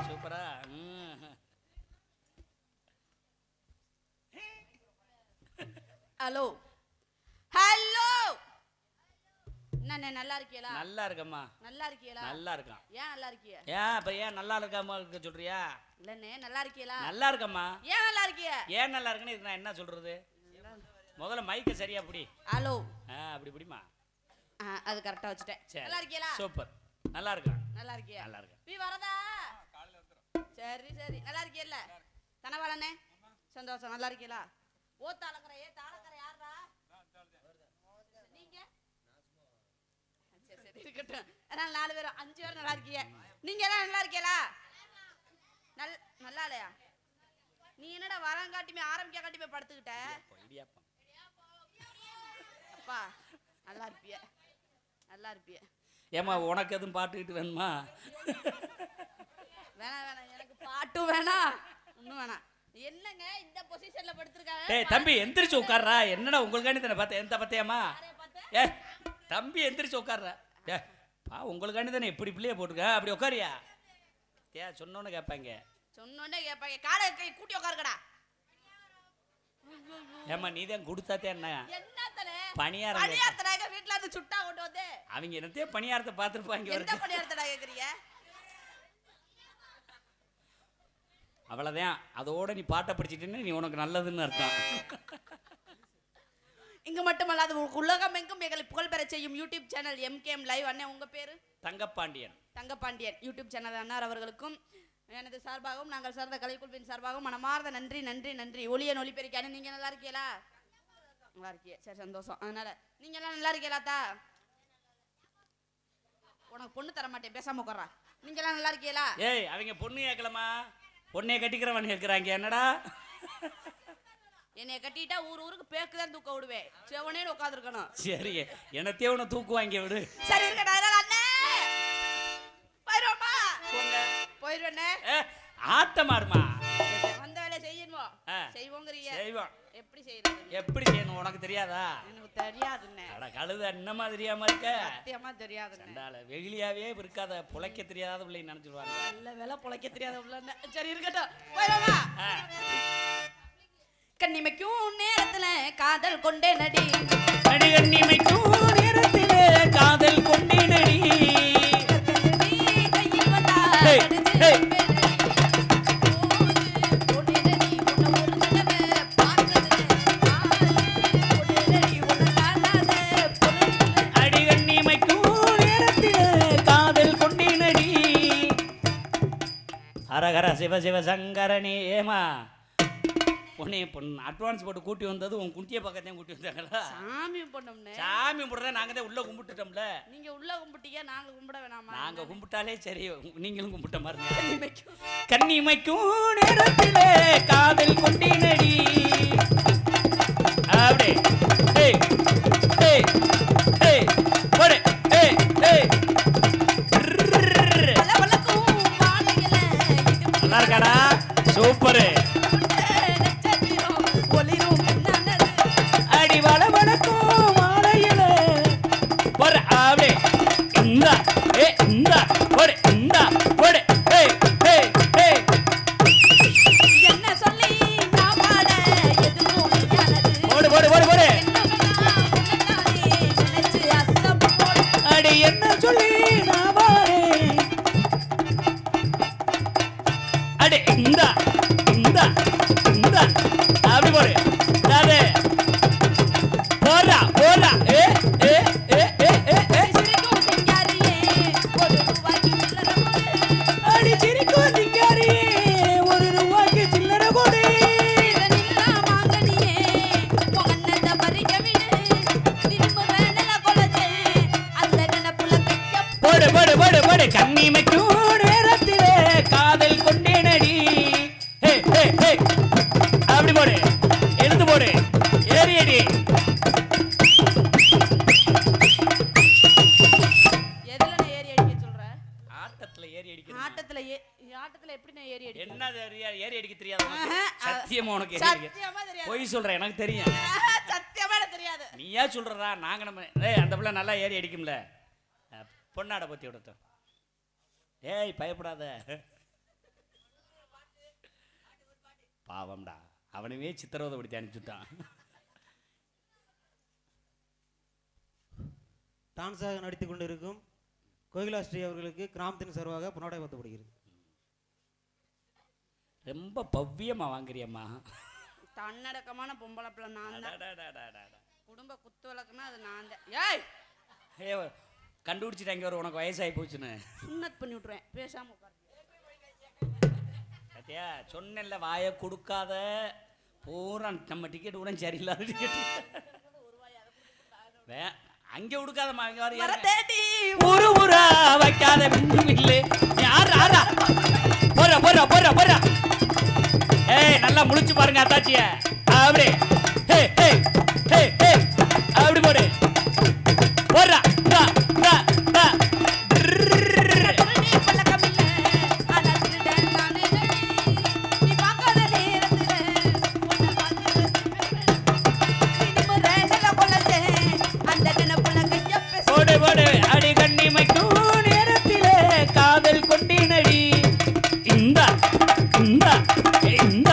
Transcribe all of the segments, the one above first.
சூப்பரா. Hello hello, என்ன நல்லா இருக்கீங்களா? நல்லா இருக்கம்மா. நல்லா இருக்கீங்களா? நல்லா இருக்கான். ஏன் நல்லா இருக்கீங்க? ஏன் அப்ப ஏன் நல்லா இருக்காம இருக்க சொல்றியா? இல்லண்ணே நல்லா இருக்கீங்களா? நல்லா இருக்கம்மா. ஏன் நல்லா இருக்கீங்க? ஏன் நல்லா இருக்குன்னு இதுக்கு நான் என்ன சொல்றது? முதல்ல மைக்க சரியா பிடி. ஹலோ அப்படி பிடிமா. அது கரெக்டா வச்சுட்டேன். நல்லா இருக்கீங்களா? சூப்பர். நல்லா இருக்கேன். நல்லா இருக்கீங்க? நல்லா இருக்கேன். நீ வரதா? சரி சரி, நல்லா இருக்கீல்ல? தனவாளனே சந்தோஷம். நல்லா இருக்கீங்களா? ஓ தாளக்கற தாளக்கற யாரா நீங்க? சரி சரி இருக்கட்டும். அதனால 4 பேரும் 5 பேரும் நல்லா இருக்கீங்க. நீங்க எல்லாம் நல்லா இருக்கீங்களா? நல்லா இல்லையா? நீ என்னடா வரங்காட்டிமே ஆரம்பிக்க காட்டிமே படுத்துக்கிட்ட? அப்பா நல்லா இருப்பிய, நல்லா இருப்பிய. ஏமா உனக்கு எதுவும் பாட்டுக்கிட்டு வேணுமா? வேணாம் வேணாம், எனக்கு பாட்டும் வேணாம் ஒன்றும் வேணாம். என்னங்க இந்த பொசிஷன்ல படுத்துருக்காங்க? டேய் தம்பி எந்திரிச்சு உட்கார்றா. என்னடா உங்களுக்காண்டி தானே பார்த்தேன். எந்த பார்த்தியாமா? ஏ தம்பி எந்திரிச்சு உட்கார்றா. ஏ பா உங்களுக்காண்டி தானே எப்படி பிள்ளைய போட்டுருக்க. அப்படி உட்காரியா? சொன்னோன்னு கேட்பாங்க. சொன்னோன்னே கேட்பாங்க. காலை கை கூட்டி உட்காருக்கடா. ஏமா நீ தான் கொடுத்தாத்தே. என்ன என்னத்தனே பணியாரம்? பணியாரத்தடாக வீட்ல இருந்து சுட்டா கொண்டு வந்து அவங்க என்னத்தையே பணியாரத்தை பார்த்துருப்பாங்க. எந்த பணியாரத்தடா கேக்குறீங்க? அவ்வளோதான். அதோட நீ பாட்டை படிச்சிட்டேன்னு நீ உனக்கு நல்லதுன்னு அர்த்தம். இங்க மட்டுமல்லாது உலகம் எங்கும் எங்களை புகழ்பெற செய்யும் யூடியூப் சேனல் MKM லைவ். அண்ணே உங்க பேரு? தங்கப்பாண்டியன். தங்கப்பாண்டியன் யூடியூப் சேனல் அண்ணார் அவர்களுக்கும் எனது சார்பாகவும் நாங்கள் சார்ந்த கலைக்குழுவின் சார்பாகவும் மனமார்ந்த நன்றி நன்றி நன்றி. ஒளியன் ஒளிபெருக்கானே. நீங்க நல்லா இருக்கீங்களா? நல்லா இருக்கீங்க. சரி சந்தோஷம். அதனால நீங்க எல்லாம் நல்லா இருக்கீங்களா? தா உனக்கு பொண்ணு தர மாட்டேன், பேசாம உட்கார்றா. நீங்க எல்லாம் நல்லா இருக்கீங்களா? ஏய் அவங்க பொண்ணு கேட்கலாமா? பொண்ணே கட்டிக்கிறவன் கேட்கிறாங்க. என்னடா என்னைய கட்டிட்டா ஊருக்கு பேக்குதான் தூக்க விடுவேன். செவனேன்னு உட்காந்துருக்கணும். சரி என்னத்தையே உன தூக்குவாங்க விடு. சரி இருக்கடா. அண்ணே போயிடுவோமா? போயிடுவேண்ணே. ஆட்டமாடுமா. வந்த வேலை செய்யணும். செய்வோங்கிறீங்க. செய்வோம். எப்படி செய்யறது? எப்படி செய்யணும் உனக்கு தெரியாதா? எனக்கு தெரியாதுண்ணே. அட கழுத என்னமா தெரியாம இருக்க? சத்தியமா தெரியாதுண்ணே. சண்டால வெகுளியாவே இருக்காத புழைக்க தெரியாத பிள்ளை நினைச்சிடுவாங்க. நல்ல வேலை புழைக்க தெரியாத பிள்ளை. சரி இருக்கட்டும். போயிடுவோமா? கண்ணிமைக்கும் நேரத்துல காதல் கொண்டே நடி. நடி கண்ணிமைக்கும் நேரத்துல காதல் கொண்டே நடி. கையில் வந்தா ஹரஹர சிவ சிவ சங்கரணி. ஏமா உன்னை அட்வான்ஸ் போட்டு கூட்டி வந்தது உன் குட்டியை பக்கத்தையும் கூட்டி வந்தாங்களா? சாமி கும்பிட்டோம்னே. சாமி கும்பிடுறத நாங்க தான் உள்ள கும்பிட்டுட்டோம்ல. நீங்க உள்ள கும்பிட்டீங்க, நாங்க கும்பிட வேணாமா? நாங்க கும்பிட்டாலே சரி, நீங்களும் கும்பிட்ட மாதிரி. கண்ணிமைக்கும் நேரத்திலே காதல் கொண்டேனடி. அப்படியே ஏய் ஏய் ஏய் போடு ஏய் ஏய். நல்லா இருக்காடா? சூப்பர். அடி வள வளக்கும் மாலையில போடு. அப்படியே இந்தா ஏ இந்தா போடு இந்தா போடு ஏய் ஏய் ஏய். என்ன சொல்லி நான் பாட எதுவும் போடு போடு போடு போடு. அடி என்ன சொல்லி நான் பாடு. அடி இந்தா இந்தா இந்தா அப்படி போடு. அடே போடா போடா ஏ ஏ ஏ ஏ ஏ ஏ. அடி சிரிக்கும் சிங்காரியே ஒரு ரூபாய்க்கு சில்லறை கொடு. போடு போடு போடு போடு. கண்ணிமைக்கும் நேரத்திலே காதல் கொண்டேனடி. ஹே ஹே ஹே அப்படி போடு. எழுந்து போடு. ஏறி அடி. எதுல ஏறி அடிக்க சொல்ற? ஆட்டத்துல ஏறி அடிக்கணும். ஆட்டத்துல எப்படி நான் ஏறி அடிக்க? என்ன ஏறி அடிக்க தெரியாது? சத்தியமா உனக்கு சத்தியமா தெரியாது. பொய் சொல்றேன், எனக்கு தெரியும். சத்தியமா எனக்கு தெரியாது. நீயா சொல்றா? நாங்க நம்ம ஏய் அந்த பிள்ளை நல்லா ஏறி அடிக்கும்ல. பொண்ணாட பத்தி விடட்டும். ஏய் பயப்படாத. பாவம்டா, அவனவே சித்திரவதைப்படுத்தி அனுப்பிச்சுட்டான். டான்ஸாக நடித்துக் கொண்டிருக்கும் கோகிலாஸ்ரீ அவர்களுக்கு கிராமத்தின் சார்பாக பொன்னாடை பத்தப்படுகிறது. ரொம்ப பவ்யமா வாங்குறியம்மா. தன்னடக்கமான பொம்பளை பிள்ளை நான் தான். அடடடடடடட. குடும்ப குத்து விளக்குனா அது நான் தான். ஏய் ஏய், கண்டுபிடிச்சிட்டாங்க ஒரு உனக்கு வயசாகி போச்சுன்னு. சுண்ணத் பண்ணி விட்ருவேன், பேசாம உட்காரு. சத்தியா சொன்னேன்ல, வாயை கொடுக்காத. பூரா நம்ம டிக்கெட் கூட சரியில்லாத டிக்கெட். அங்கே கொடுக்காதம்மா, அங்கே வர தேடி ஊரு ஊரா வைக்காத மின்னும் இல்லை. யார் ஆறா போற போற போற போற. ஏய், நல்லா முழிச்சு பாருங்க அத்தாச்சிய. அப்படி ஹே ஹே ஹே ஹே அப்படி போடு. போறா டா டா டா. நீ பழக்கம் இல்ல ஆனா திருடன் நானே நடி. நீ பார்க்காத நேரத்துல உன்னை பார்த்து இனி முறை நல்ல கொள்ளதே அந்த நினைப்புல கைய பேச. போடு போடு. அடி கண்ணிமைக்கும் நேரத்திலே காதல் கொண்டினடி. இந்த இந்த இந்த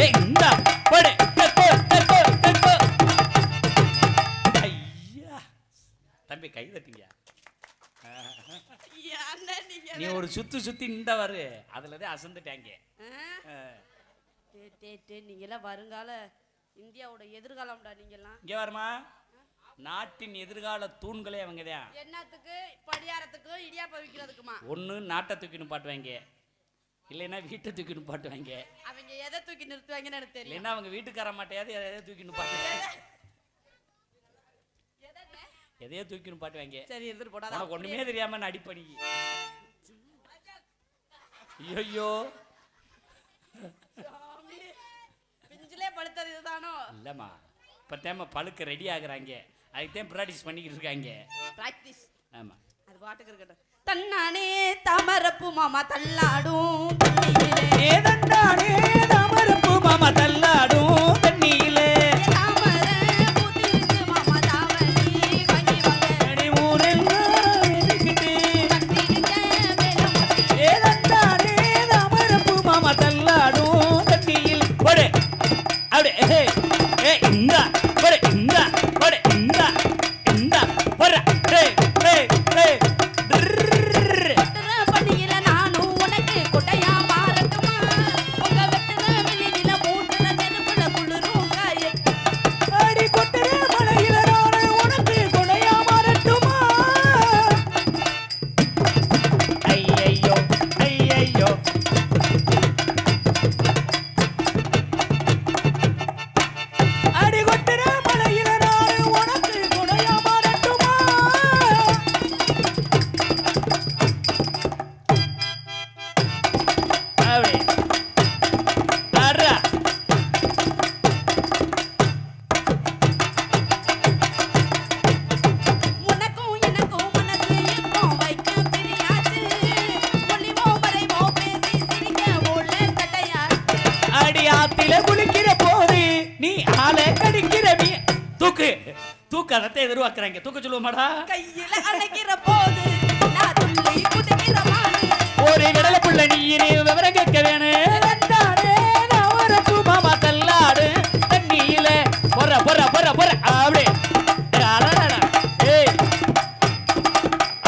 இந்த போடு. கக்கோ கக்கோ கக்கோ. ஐயா தம்பி கை தட்டிங்க. என்ன நீங்க நீ ஒரு சுத்து சுத்தி இந்த வரு, அதுலதான் அசந்துட்டாங்க. நீங்கெல்லாம் வருங்கால இந்தியாவோட எதிர்காலம்டா. நீங்கெல்லாம் இங்க வருமா, நாட்டின் எதிர்கால தூண்களே அவங்கதான். என்னத்துக்கு? படியாரத்துக்கு இடியாப்ப விக்கிறதுக்குமா? ஒண்ணு நாட்டை தூக்கி நிப்பாட்டுவாங்க, இல்லைன்னா வீட்டை தூக்கி நிப்பாட்டுவாங்க. அவங்க எதை தூக்கி நிறுத்துவாங்கன்னு எனக்கு தெரியல. இல்லைன்னா அவங்க வீட்டுக்கார மாட்டையாவது எதையோ தூக்கி நிப்பாட்டுவாங்க. எதையோ தூக்கி நிப்பாட்டுவாங்க. சரி எடுத்துட்டு போடா. உனக்கு ஒண்ணுமே தெரியாம நடிப்படி. ஐயோ பிஞ்சிலே பழுத்தது இதுதானோ? இல்லம்மா, இப்ப தேம பழுக்க ரெடி ஆகுறாங்க, அதுக்குதான் ப்ராக்டிஸ் பண்ணிக்கிட்டு இருக்காங்க. பிராக்டிஸ். ஆமா, அது பாட்டுக்கு இருக்கட்டும். தன்னானே தாமரப்பு மாமா தள்ளாடும் ஏதண்டானே தாமரப்பு மாமா தள்ளாடும் தண்ணியிலே. தாமர பூத்திருக்கு மாமா தாவணி வாங்கி வாங்க ஊரெல்லாம் எதுக்கிட்டு கட்டிடுங்க மேலும் ஏதண்டானே தாமரப்பு மாமா தள்ளாடும் தண்ணியில். போடு அப்படி. ஏ இந்த போடு, இந்த போடு, இந்த இந்த போடுற. பண்ணியில நானும் உனக்கு கொட்டையா மாறட்டுமா? உங்க வெட்டுற வெளியில மூட்டுல நெருப்புல குளிரும் காய. அடி கொட்டுற மலையில நானு உனக்கு கொடையா மாறட்டுமா? ஐயையோ ஐயையோ. அடி கொட்டுற மலையில நானு உனக்கு கொடையா மாறட்டுமா? அப்படி அடா. உனக்கும் எனக்கும் மனசு இப்போ வைக்க பிரியாச்சு. ஒளிவோம் வரைவோம் பேசி சிரிக்க ஓட தட்டையா. அடி ஆத்தில குளிக்கிற போது நீ ஆளை கடிக்கிற நீ. தூக்கு தூக்கு, அதத்தை எதிர்பார்க்கிறாங்க. தூக்க சொல்லுவோமாடா. கையில அணைக்கிற போது நான் துள்ளி குதிக்கிற மானு. ஒரு கடலை புள்ள நீரே விவரம் கேட்க வேணும். மாமா தள்ளாடு தண்ணியில. பொற பொற பொற பொற அப்படி. அடடடா. ஏய்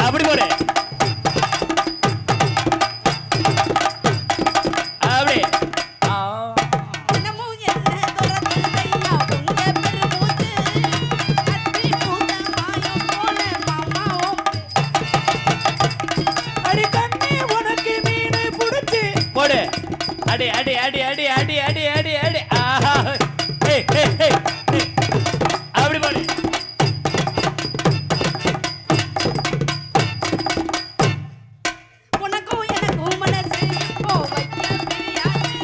அப்படி போடு. அப்படி. தினமும் என்ன துரத்து தையா உங்க பெருமூச்சு. அத்தி பூத்த மாயம் போல மாமாவும். அடி கண்ணி உனக்கு மீன் புடிச்சு போடு. அடி அடி அடி அடி அடி அடி அடி அடி. ஆஹா. ஏய் ஏய் ஏய். அப்படி போடு. உனக்கும் எனக்கும் மனசு இப்போ வைக்க பிரியாச்சு.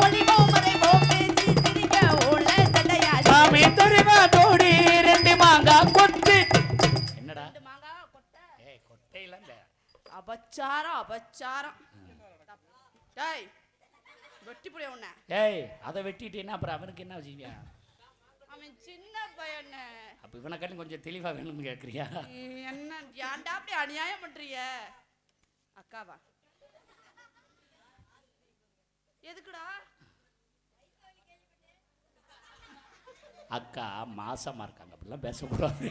ஒளிவோம் வரைவோம் பேசி சிரிக்க ஓட தட்டையா. சாமி தெரியுமா தோடி ரெண்டு மாங்கா கொத்து. என்னடா? ரெண்டு மாங்காய் கொட்டை. ஏய் கொட்டையில இல்ல. அபச்சாரம் அபச்சாரம். டேய் வெட்டி புடிய உன்னை. ஏய் அதை வெட்டிட்டேன்னா அப்புறம் அவனுக்கு என்ன வச்சுக்கியா? அவன் சின்ன பையனே. அப்ப இவனை காட்டிலும் கொஞ்சம் தெளிவா வேணும்னு கேட்குறியா? என்ன ஏன்டா அப்படி அநியாயம் பண்றீங்க? அக்காவா? எதுக்குடா? அக்கா மாசமா இருக்காங்க, அப்படிலாம் பேசக்கூடாது.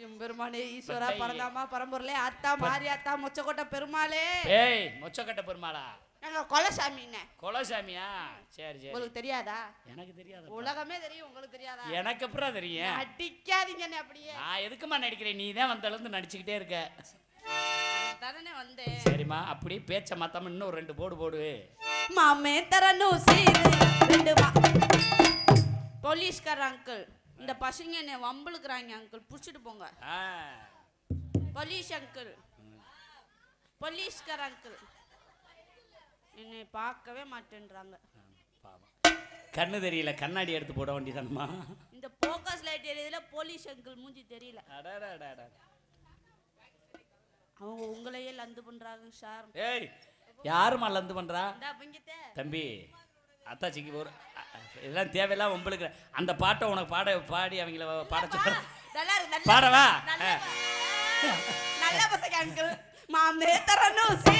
எம்பெருமானே ஈஸ்வரா பரந்தாமா பரம்பொருளே அத்தா மாரி அத்தா மொச்சக்கோட்டை பெருமாளே. ஏய் மொச்சக்கட்டை பெருமாளா? நாங்க கொலசாமின்னு. கொலசாமியா? சரி சரி. உங்களுக்கு தெரியாதா? எனக்கு தெரியாது. உலகமே தெரியும், உங்களுக்கு தெரியாதா? எனக்கு அப்புறம் தெரியும். அடிக்காதீங்கன்னு அப்படியே. நான் எதுக்குமா நடிக்கிறேன்? நீ தான் வந்த அளவுக்கு நடிச்சுக்கிட்டே இருக்க. தானே வந்தேன். சரிம்மா, அப்படியே பேச்ச மாத்தாம இன்னும் 2 போடு போடு. மாமே தரணும் சீரு 2 போலீஸ்கார அங்கிள், இந்த பசங்க என்ன வம்பளுக்குறாங்க அங்கிள், புடிச்சிட்டு போங்க. போலீஸ் அங்கிள், போலீஸ்கார அங்கிள் என்னை பார்க்கவே மாட்டேன்றாங்க. கண்ணு தெரியல, கண்ணாடி எடுத்து போட வேண்டியதானம்மா. இந்த போக்கஸ் லைட் எரியதுல போலீஸ் அங்கிள் மூஞ்சி தெரியல. அவங்க உங்களையே லந்து பண்றாங்க சார். ஏய் யாருமா லந்து பண்றா? தம்பி அத்தாச்சிக்கு ஒரு இதெல்லாம் தேவையில்லாம் உங்களுக்கு அந்த பாட்டை உனக்கு பாடி அவங்கள பாட சொல்ற. பாடவா? நல்ல பசங்க அங்கிள். மாமே தரணும் சீ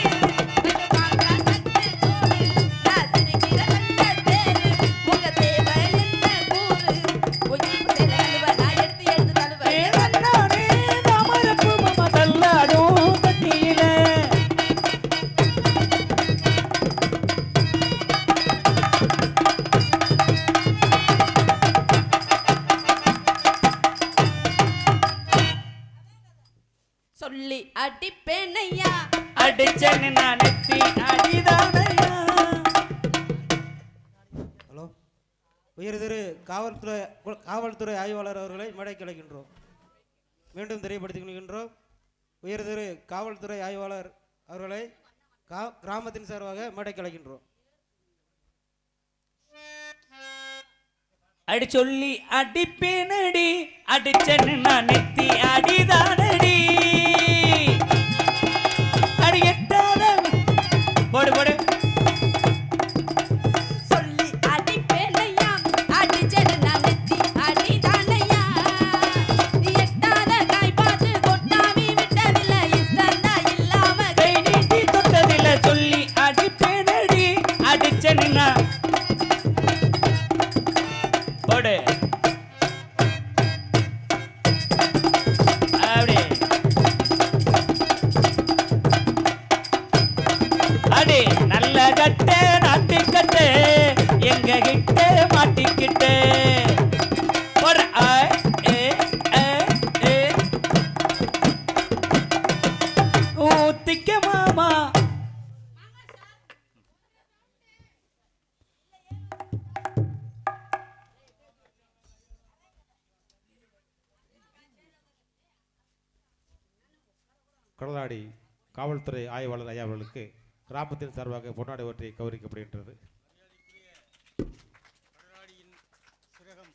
சொல்லி அடிப்பேனையா அடிச்சேன்னு நான் நெத்தி அடிதானையா. ஹலோ, உயர்திரு காவல்துறை ஆய்வாளர் அவர்களை மேடைக்கு அழைக்கின்றோம். மீண்டும் தெரியப்படுத்திக் கொள்கின்றோம். உயர்திரு காவல்துறை ஆய்வாளர் அவர்களை கிராமத்தின் சார்பாக மேடைக்கு அழைக்கின்றோம். அடி சொல்லி அடிப்பேனடி அடிச்சேன்னு நான் நெத்தி அடிதானடி. அடி எட்டாத போடு போடு. சொல்லி அடிப்பேனையா அடிச்சேன்னு நான் நெத்தி அடிதானையா. எட்டாத காய் பார்த்து கொட்டாவி விட்டதில்லை, இஷ்டந்தா இல்லாம கை நீட்டி தொட்டதில்லை. சொல்லி அடிப்பேனடி அடிச்சேன்னு நான் போடு. அப்படி அடி நல்ல கட்டு நாட்டு கட்டு எங்க கிட்ட மாட்டிக்கிட்டு ஒரு ஊத்திக்க மாமா. கடலாடி காவல்துறை ஆய்வாளர் ஐயா அவர்களுக்கு கிராமத்தின் சார்பாக பொன்னாடை ஒன்றை கௌரவிக்கப்படுகின்றது. கடலாடியின் சிரகம்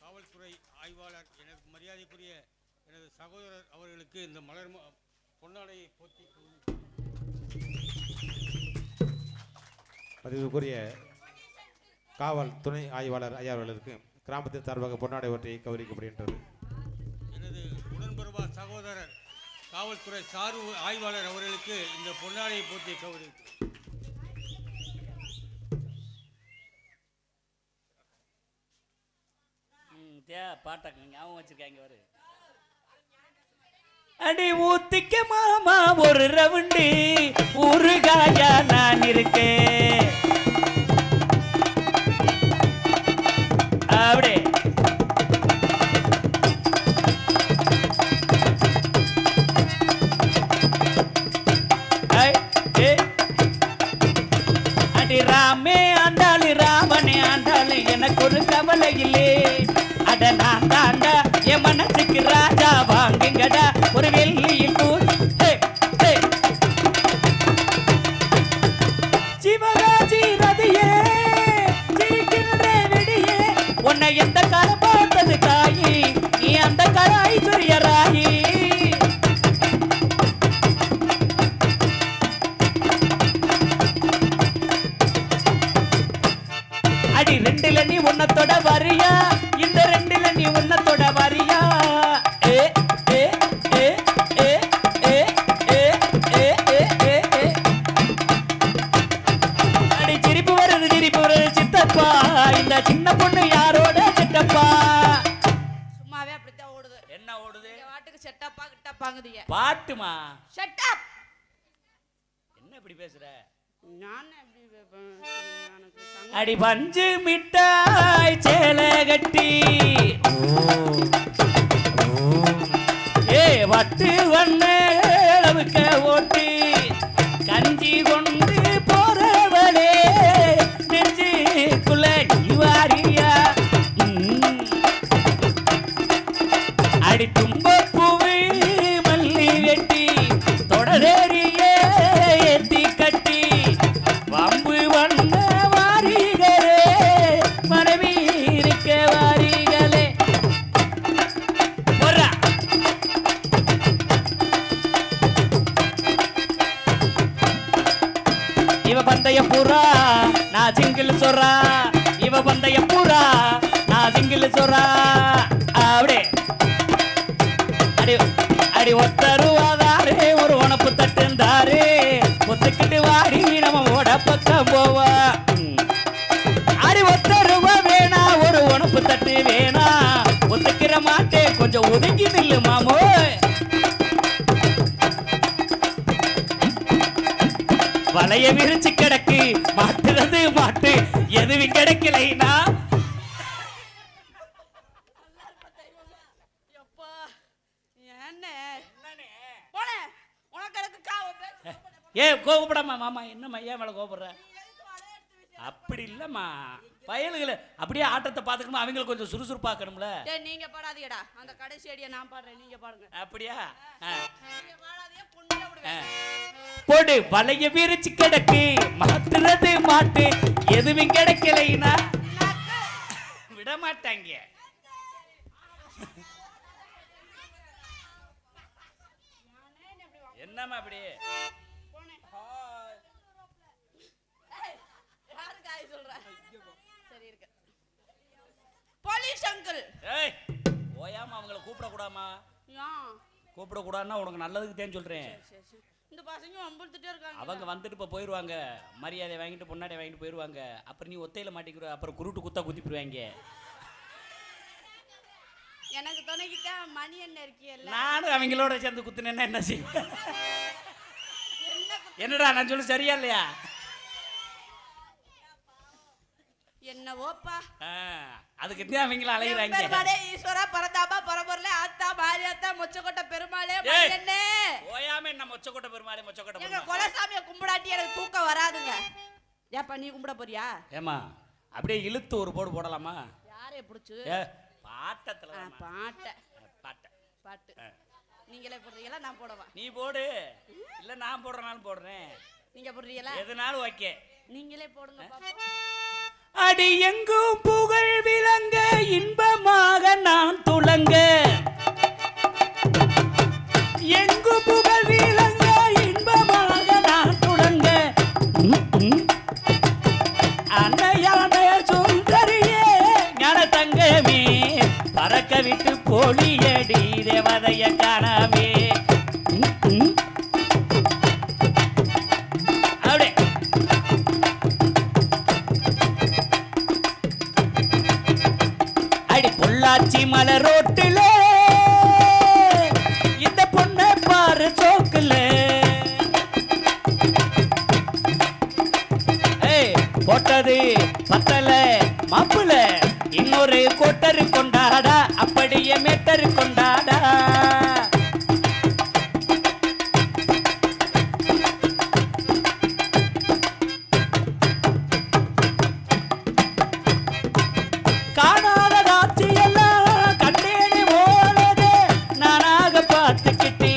காவல்துறை ஆய்வாளர் எனக்கு மரியாதைக்குரிய எனது சகோதரர் அவர்களுக்கு இந்த மலர் பொன்னாடையை போற்றி பதிவுக்குரிய காவல் துணை ஆய்வாளர் ஐயா அவர்களுக்கு கிராமத்தின் சார்பாக பொன்னாடை ஒன்றை கௌரவிக்கப்படுகின்றது. எனது உடன்பிறவா சகோதரர் காவல்துறை சார்பு ஆய்வாளர் அவர்களுக்கு இந்த பொன்னாடையை போற்றி கௌரவித்து பாட்டாங்க ஞாபகம் வச்சிருக்காங்க வரு. அடி ஊத்திக்க மாமா ஒரு ரவுண்டு ஊறுகாயா நான் இருக்கேன். அப்படி அடி ராமே ஆண்டாளு ராமனே ஆண்டாளு எனக்கு ஒரு கவலை இல்லே. அட நான் தாண்டா என் மனசுக்கு ராஜா வாங்குங்கடா ஒரு வெள்ளியில் சிவகாஜி ரதியே சிரிக்கின்ற வெடியே உன்னை எந்த காலம் பார்த்தது தாயி நீ அந்த கராய் சுரியராயி. அடி 2ல நீ உன்னத்தோட வரியா இந்த 2ல நீ உன்னத்தோட வரியா. ஏ ஏ ஏ ஏ ஏ ஏ ஏ ஏ ஏ அடி சிரிப்பு வருது சித்தப்பா சின்ன பொண்ணு யாரோட செட்டப்பா சும்மாவே அப்படித்தான் ஓடுது. என்ன ஓடுது இந்த வாட்டுக்கு செட்டப்பா கிட்டப்பாங்குதீங்க. பாட்டுமா செட்டப். என்ன இப்படி பேசுற நான் எப்படி எனக்கு அடி பஞ்சு மிட்டாய் சேலை கட்டி ஏ வட்டு வண்ணவுக்க ஓட்டி கஞ்சி கொண்டு போறவளே நெஞ்சுக்குள்ள நீ வாரியா அடி தும்பப்பூவு மல்லி வெட்டி தொடரேறியே ஏத்தி கட்டி வம்பு வண்ண வாரிகளே மனைவி இருக்க வாரிகளே போறா இவ பந்தய பூரா நான் சிங்கிள் சொல்றா இவ பந்தய பூரா நான் சிங்கிள் சொல்றா அப்படியே அடி அடி ஒத்தருவாதாரு ஒரு உனப்பு தட்டுந்தாரு ஒத்துக்கிட்டு வாடி நம்ம ஓட பக்கம் போவா அடி ஒத்தருவா வேணா ஒரு உனப்பு தட்டு வேணா ஒத்துக்கிற மாட்டே கொஞ்சம் ஒதுங்கி நில்லு மாமோ வலைய விரிச்சு கிடக்கு மாட்டுறது மாட்டு எதுவும் கிடைக்கலைனா எப்பா என்ன போனே உனக்கு எனக்கு காவ ஏ கோபப்படாமா மாமா என்னம்மா ஏன் மேல கோபப்படுற அப்படி இல்லம்மா பயலுகளை அப்படியே ஆட்டத்தை பார்த்துக்கணும் அவங்களுக்கு கொஞ்சம் சுறுசுறுப்பாக்கணும்ல டேய் நீங்க பாடாதீங்கடா அந்த கடைசி அடியை நான் பாடுறேன் நீங்க பாடுங்க அப்படியா நீங்க பாடாதீங்க பொண்ணே விடுவேன் போடு வலைய விரிச்சு கிடக்கு மாட்டுறது மாட்டு எதுவும் கிடைக்கலைனா விட மாட்டாங்க என்னம்மா அப்படி யாருக்கு ஆய் சொல்ற சரி இருக்கு போலீஸ் அங்கிள் ஏய் ஓயாம அவங்கள கூப்பிட கூடாமா ஏன் கூப்பிட கூடாதுன்னா உனக்கு நல்லதுக்கு தான் சொல்றேன் சரி சரி இந்த பசங்க வம்பிழுத்துட்டே இருக்காங்க அவங்க வந்துட்டு இப்போ போயிடுவாங்க மரியாதை வாங்கிட்டு பொன்னாடை வாங்கிட்டு போயிடுவாங்க அப்புறம் நீ ஒத்தையில மாட்டிக்கிற அப்புறம் குருட்டு குத்தா குத்தி போயிடுவாங்க எனக்கு துணைக்கிட்ட மணி என்ன இருக்கியல்ல நானும் அவங்களோட சேர்ந்து குத்துனேன்னா என்ன செய்வேன் என்ன என்னடா நான் சொல்லு சரியா இல்லையா என்னவோப்பா அதுக்கு தான் அவங்கள அலைகிறாங்க பெருமாளே ஈஸ்வரா பரதாபா பரம்பொருளே ஆத்தா மாரியாத்தா மொச்சக்கொட்டை பெருமாளே ஏய். என்ன ஓயாம என்ன மொச்சக்கொட்டை பெருமாளே மொச்சக்கொட்டை எங்க பெருமாளே குலசாமியை கும்பிடாட்டி எனக்கு தூக்கம் வராதுங்க ஏப்பா நீ கும்பிட போறியா ஏமா அப்படியே இழுத்து ஒரு போடு போடலாமா யாரே புடிச்சு ஏ பாட்டத்துல பாட்டை பாட்ட பாட்டு நீங்களே போடுறீங்களா நான் போடவா நீ போடு இல்ல நான் போடுறனாலும் போடுறேன் நீங்க போடுறீங்களா எதுனாலும் ஓகே நீங்களே போடுங்க பாப்போம் அடி எங்கும் புகழ் விளங்க இன்பமாக நான் துளங்க எங்கும் புகழ் விளங்க இன்பமாக நான் துளங்க அன்னையான சுந்தரியே ஞான தங்கமே பறக்க விட்டு பொழியடி தேவதைய காணவே அப்படியே அடி பொள்ளாச்சி மலை ரோட்டுல இந்த பொண்ணை பாரு சோக்குல போட்டது பத்தல மாப்புல இன்னொரு கோட்டரு கொண்டாடா அப்படியே மேட்டரு கொண்டாடா காணாத காட்சியெல்லாம் கண்டேனே போனதே நானாக பார்த்துக்கிட்டு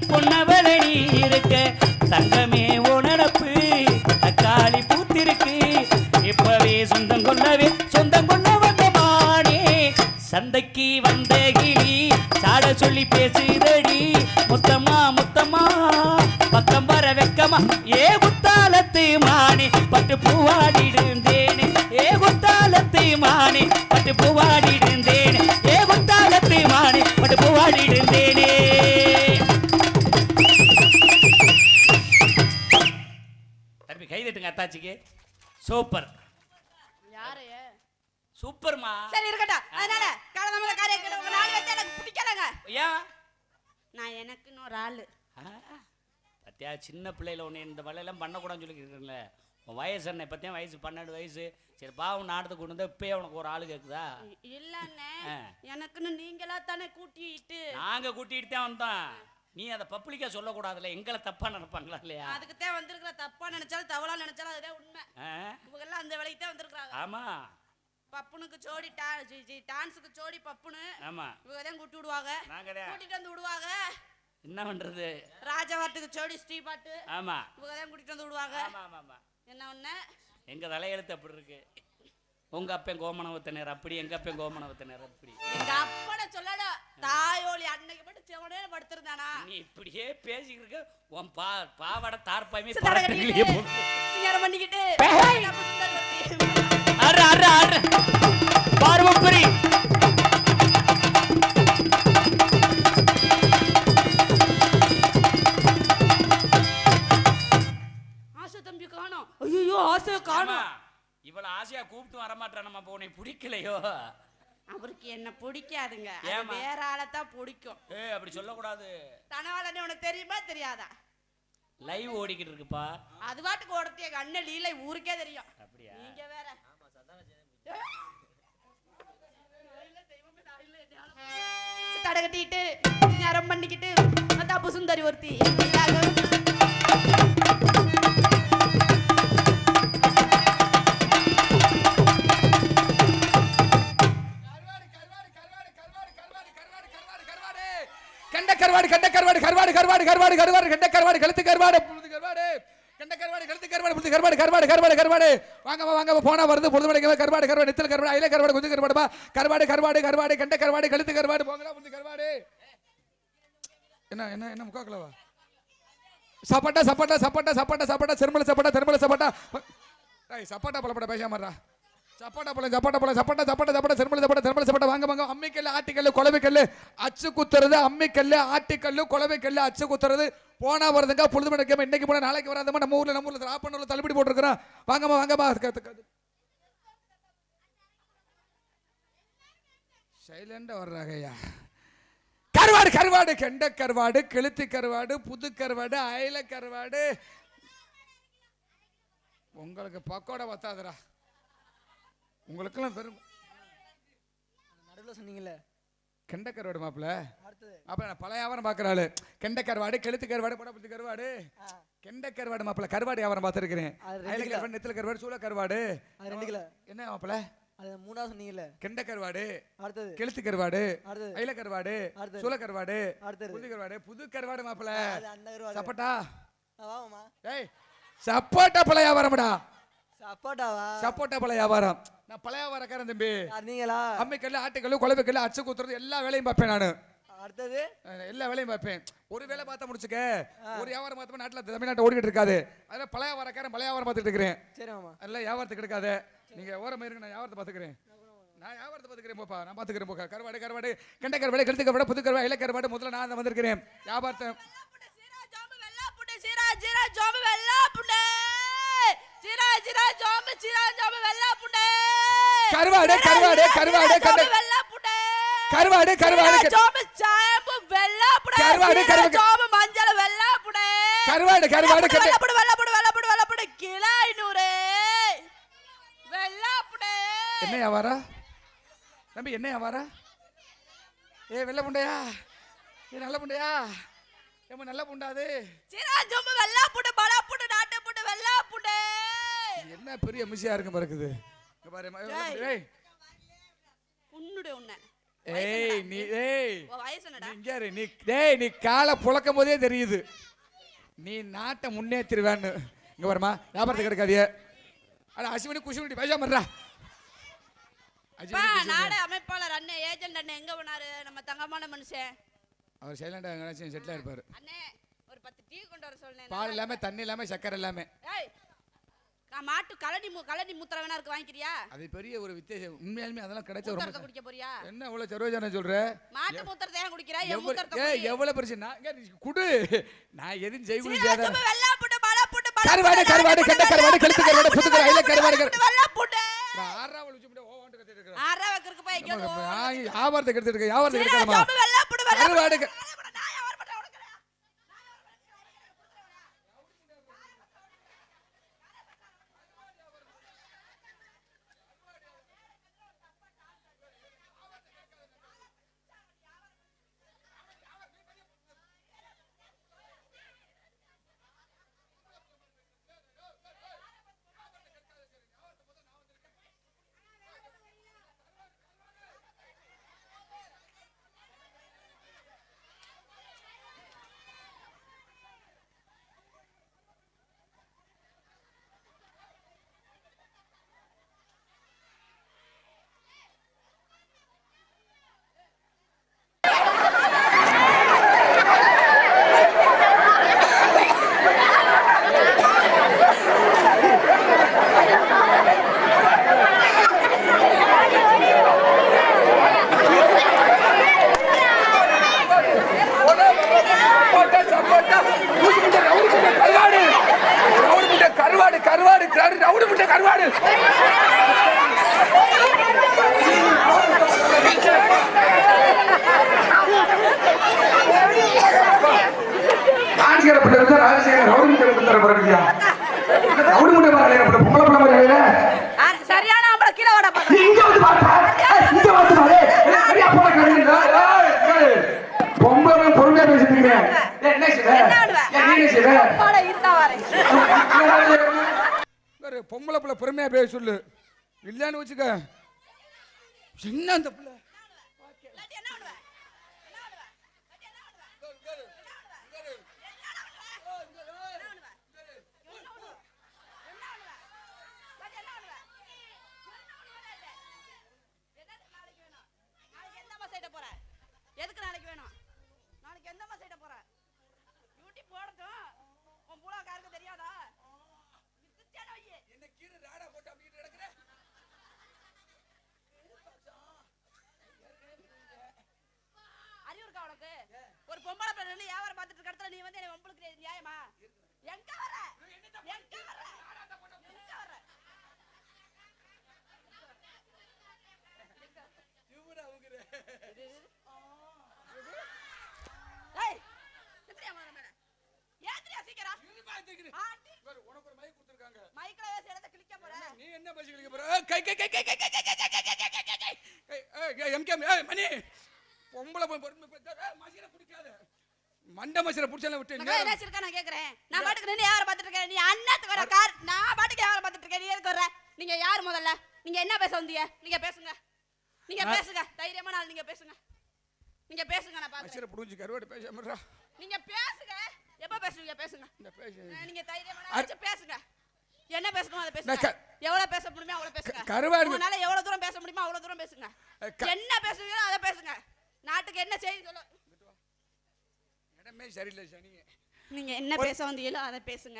பொன்னவளை நீ இருக்க தங்கமே உணரப்பு தக்காளி பூத்திருக்கு இப்பவே சொந்தம் கொண்ட வந்தமானே சந்தைக்கு வந்த கிளி சாட சொல்லி பேசுதடி முத்தம்மா முத்தம்மா பக்கம் வர வெக்கமா ஏ குத்தாலத்து மானே பட்டு பூவாடிடுந்தேனே ஏ குத்தாலத்து மானே பட்டு பூவாடிடுந்தேனே ஏ குத்தாலத்து மானே பட்டு பூவாடிடுந்தேனே தம்பி கை தட்டுங்க அத்தாச்சிக்கு சூப்பர் யாரு சூப்பர்மா. சரி இருக்கட்டும். அதனால காலதாமத காரியம் கேட்ட உங்க 4 பேர்த்த எனக்கு பிடிக்கலங்க. ஏன்? நான் எனக்குன்னு ஒரு ஆளு. பத்தியா சின்ன பிள்ளையில ஒன்று இந்த வேலையெல்லாம் பண்ணக்கூடாதுன்னு சொல்லிக்கிறீங்களே. உன் வயசு என்ன? இப்போத்தையும் வயசு 12 வயசு. சரி பாவம் நாடத்துக்கு கொண்டு வந்து இப்பயே உனக்கு ஒரு ஆளு கேட்குதா? இல்லண்ணே, எனக்குன்னு நீங்களா தானே கூட்டிட்டு. நாங்க கூட்டிட்டு தான் வந்தோம். நீ அதை பப்ளிக்கா சொல்லக்கூடாதுல்ல, எங்களை தப்பா நினைப்பாங்களா இல்லையா? அதுக்கு தான் வந்திருக்கிற. தப்பா நினைச்சாலும் தவளா நினைச்சாலும் அதுதான் உண்மை. இவங்க எல்லாம் அந்த வேலைக்கு தான் வந்திருக்காங்க. ஆமா. பப்புனுக்கு ஜோடி டான்ஸுக்கு ஜோடி பப்புனு. ஆமா. இவங்க தான் கூட்டி விடுவாங்க. கூட்டிட்டு வந்து விடுவாங்க. என்ன பண்றது? ராஜவாட்டுக்கு ஜோடி ஸ்ரீபாட்டு. ஆமா. இவங்க தான் கூட்டிட்டு வந்து விடுவாங்க. ஆமா ஆமா ஆமா. என்ன ஒண்ணு? எங்க தலையெழுத்து அப்படி இருக்கு. உங்க அப்பன் கோமணவத்தனர் அப்படி, எங்க அப்பன் கோமணவத்தனர் அப்படி. எங்க அப்பட சொல்லல. தாயோலி அன்னைக்கு மட்டும் செவனே படுத்திருந்தானா? நீ இப்படியே பேசிக்கிட்டு இருக்க. உன் பாவாடை தார்பாயுமே பரட்டங்களையே போட்டு சிங்காரம் பண்ணிக்கிட்டு அற அற அற பார்வபுரி. ஆசை தம்பி காணோம். ஐயோ ஆசை காணோம். இவ்வளவு ஆசையா கூப்பிட்டு வரமாட்டான். நம்ம உன்னை பிடிக்கலையோ? அவருக்கு என்ன பிடிக்காதுங்க. ஏமா? வேற ஆளத்தான் பிடிக்கும். அப்படி சொல்லக்கூடாது. தனவாளனே உனக்கு தெரியுமா தெரியாதா? லைவ் ஓடிக்கிட்டு இருக்குப்பா. அது பாட்டுக்கு ஓடத்தி எங்க அண்ணன் லீலை ஊருக்கே தெரியும். அப்படியா? நீங்க வேற தடை கட்டிட்டு நேரம் பண்ணிக்கிட்டு தப்பு சுந்தரி ஒருத்தி. கண்ட கருவாடு கண்ட கருவாடு கருவாடு கருவாடு கருவாடு கருவாடு கண்ட கருவாடு கழுத்து கருவாடு புழுது கருவாடு கண்ட கருவாடு கழுத்து கருவாடு புழுது கருவாடு கருவாடு கருவாடு கருவாடு வாங்க வாங்க போனா வருது பொழுது மணிக்கு கருவாடு கருவாடு நெத்தல் கருவாடு அயில கருவாடு குஞ்சு கருவாடுமா கருவாடு கருவாடு கருவாடு கண்ட கருவாடு கழுத்து கருவாடு போங்கடா புழுது கருவாடு. என்ன என்ன என்ன முக்காக்கலவா? சப்பாட்டா சப்பாட்டா சப்பாட்டா சப்பாட்டா சப்பாட்டா செருமல சப்பாட்டா தெருமல சப்பாட்டா. டேய் சப்பாட்டா பழப்பட பேசாமறா. சப்பாட்டா பழம் சப்பாட்டா பழம் சப்பாட்டா சப்பாட்டா சப்பாட்டா செருமல சப்பாட்டா தெருமல சப்பாட்டா வாங்க வாங்க. அம்மிக்கல்ல ஆட்டிக்கல்ல குலவைக்கல்ல அச்சு குத்துறது. அம்மிக்கல்ல ஆட்டிக்கல்ல குலவைக்கல்ல அச்சு குத்துறது. போனா வருதுங்க பொழுது மணிக்கு இன்னைக்கு போனா நாளைக்கு வராதமா. நம்ம ஊர்ல திராப்பண்ணூர்ல தள்ளுபடி போட்டுருக்கிறோம். வாங்கம்மா வாங்கம்மா. சைலண்டா வர்றாங்கய்யா. கருவாடு கருவாடு கெண்ட கருவாடு கெளுத்தி கருவாடு புது கருவாடு அயல கருவாடு. உங்களுக்கு பக்கோடா பத்தாதுரா. உங்களுக்கெல்லாம் பெரும் நடுவில் சொன்னீங்கல்ல கெண்ட கருவாடு மாப்பிள்ள. அப்புறம் நான் பழைய வியாபாரம் பார்க்குறாள். கெண்ட கருவாடு கெளுத்து கருவாடு போட புது கருவாடு கெண்ட கருவாடு மாப்பிள்ள. கருவாடு வியாபாரம் பார்த்துருக்கிறேன். அயல கருவாடு நெத்தல கருவாடு சூள கருவாடு. 2 கிலோ. என்ன மாப்பிள்ள? அது 3ஆவது சொன்னீங்கல்ல. கெண்ட கருவாடு அடுத்தது கெளுத்து கருவாடு அடுத்தது அயில கருவாடு அடுத்தது சூள கருவாடு அடுத்தது புது கருவாடு புது கருவாடு மாப்பிள்ள. அது அந்த கருவாடு. சப்போட்டா வாமாமா. டேய் சப்போட்டா பழ வியாபாரம்டா. சப்போட்டாவா? சப்போட்டா பழ வியாபாரம். நான் பழைய வியாபாரக்காரன் தம்பி. நீங்களா? அம்மிக்கல்ல ஆட்டுக்கல்லு குழவைக்கல்ல அச்சு குத்துறது எல்லா வேலையும் பார்ப்பேன் நான். அடுத்தது எல்லா வேலையும் பார்ப்பேன். ஒரு வேலை பார்த்தா முடிச்சுக்க. ஒரு வியாபாரம் பார்த்தா நாட்டில் தமிழ்நாட்டை ஓடிக்கிட்டு இருக்காது. அதனால பழைய வியாபாரக்காரன் பழைய வியாபாரம் பார்த்துட்டு இருக்கிறேன். சரி மாமா. அதெல்லாம் வியாபாரத்துக்கு எடுக்காத. நீங்க ஓரமா இருங்க. நான் வியாபாரத்தை பார்த்துக்கிறேன். நான் வியாபாரத்தை பார்த்துக்கிறேன் போப்பா. நான் பார்த்துக்கிறேன் போக்கா. கருவாடு கருவாடு கெண்ட கருவாடு கெளுத்து கருவாடு புது கருவாடு இலை கருவாடு முதல்ல நான் வந்திருக்கிறேன். வியாபாரத்தை கருவாடு கருவாடு கருவாடு கருவாடு கருவாடு கருவாடு கருவாடு மஞ்சள் வெள்ளாப்புடே கருவாடு கருவாடு கிலோ 500 வெள்ளாப்புடே. என்ன வியாபாரம் தம்பி? என்ன வியாபாரம்? வெள்ளை புண்டையா? நல்ல புண்டையா? ஏமா நல்ல புண்டாது? என்ன பெரிய மிஷியா இருக்கு பாருக்குது. நீ காலை புழக்கும் போதே தெரியுது நீ நாட்டை முன்னேற்றிருவேன்னு. இங்க வருமா வியாபாரத்துக்கு கிடைக்காதிய. அட அசிவனி குஷிவனி பேசாமறா. நாடே அமைப்பாளர் அண்ணே ஏஜென்ட் அண்ணே எங்க போனாரு? நம்ம தங்கமான மனுஷன். அவர் சைலண்டா எங்கனாச்சும் செட்டில் இருப்பாரு. அண்ணே ஒரு 10 டீ கொண்டு வர சொல்றேன். பால் இல்லாம தண்ணி இல்லாம சக்கரை இல்லாம. ஏய் மாட்டு கலனி மூத்திர வேணா இருக்கு, வாங்கிக்கிறியா? அது பெரிய ஒரு வித்தியாசம். உண்மையாலுமே அதெல்லாம் கிடைச்ச ரொம்ப குடிக்க போறியா? என்ன இவ்வளவு சரோஜான சொல்ற? மாட்டு மூத்திரத்தை ஏன் குடிக்கிறா? என் மூத்திரத்தை ஏய் எவ்வளவு பெருசு நான் குடு. நான் எதுவும் செய்யணும் செய்யாத. வெள்ளா புட்டு மலை புட்டு கருவாடு கருவாடு கெண்ட கருவாடு கெளுத்து கருவாடு புது கருவாடு இலை கருவாடு வெள்ளா புட்டு. ஆறாவ லுச்சு ஓ வாண்டு கத்திட்டு இருக்கற. வியாபாரத்தை கெடுத்துட்டு வியாபாரத்தை சீரக கெடுக்கணுமா சோம்பு வெள்ளைப்பூடு கருவாடு சரியான ஆம்பளை கீழே வாடா பாத்து. பொறுமையா பேசிட்டு என்ன போடா, இருந்தா வரேன். பொம்பளை பிள்ளை பொறுமையா பேச சொல்லு இல்லன்னு வச்சுக்க என்ன அந்த பிள்ளை எதுக்கு நாளைக்கு வேணும்? நாளைக்கு எந்த மாதிரி சைட போற? டியூட்டி போடட்டும். உன் பூலாக்காருக்கு தெரியாதா? என்ன கீழே ராடா போட்டு அப்படிட்டு கிடக்குற அறிவு இருக்கா உனக்கு? ஒரு பொம்பளை பிள்ளை நின்னு வியாபாரம் பார்த்துட்டு இருக்க இடத்துல நீ வந்து என்னை வம்புளுக்கு நியாயமா? எங்க வர? எங்க வர? எங்க வர? ஏய், எந்திரியா முதல்ல. ஏந்திரியா சீக்கிரம். ஆண்டி, உனக்கு ஒரு மைக் கொடுத்திருக்காங்க மைக்ல பேசி இடத்தை கிளிக்க போற. நீ என்ன பேசி கிளிக்க போற கை கை கை கை கை கை எம்கே மணி பொம்பளை பொறுமை மசிர பிடிக்காத மண்ட மசிர பிடிச்சால விட்டு என்ன இருக்கா நான் கேக்குறேன். நான் பாட்டுக்கு நின்னு யாரை பார்த்துட்டு இருக்கேன்? நீ அண்ணாத்துக்கு வர கார். நான் பாட்டுக்கு யாரை பார்த்துட்டு இருக்கேன்? நீ எதுக்கு வர? நீங்க யார் முதல்ல? நீங்க என்ன பேச வந்தீங்க? நீங்க பேசுங்க. நீங்க பேசுங்க. தைரியமான ஆள், நீங்க பேசுங்க. நீங்க பேசுங்க, நான் பாக்குறேன். மசிர புடிஞ்சு கருவாடு பேசாமறா. நீங்க பேசுங்க. எப்ப பேசுவீங்க? பேசுங்க. இந்த பேசு நீங்க தைரியமான ஆள், பேசுங்க. என்ன பேசணுமோ அதை பேசுங்க. எவ்வளவு பேச முடியுமோ அவ்வளவு பேசுங்க. கருவாடு உங்களால எவ்வளவு தூரம் பேச முடியுமோ அவ்வளவு தூரம் பேசுங்க. என்ன பேசுவீங்களோ அதை பேசுங்க. நாட்டுக்கு என்ன செய்தி சொல்ல இடமே சரியில்லை சனி. நீங்க என்ன பேச வந்தீங்களோ அதை பேசுங்க.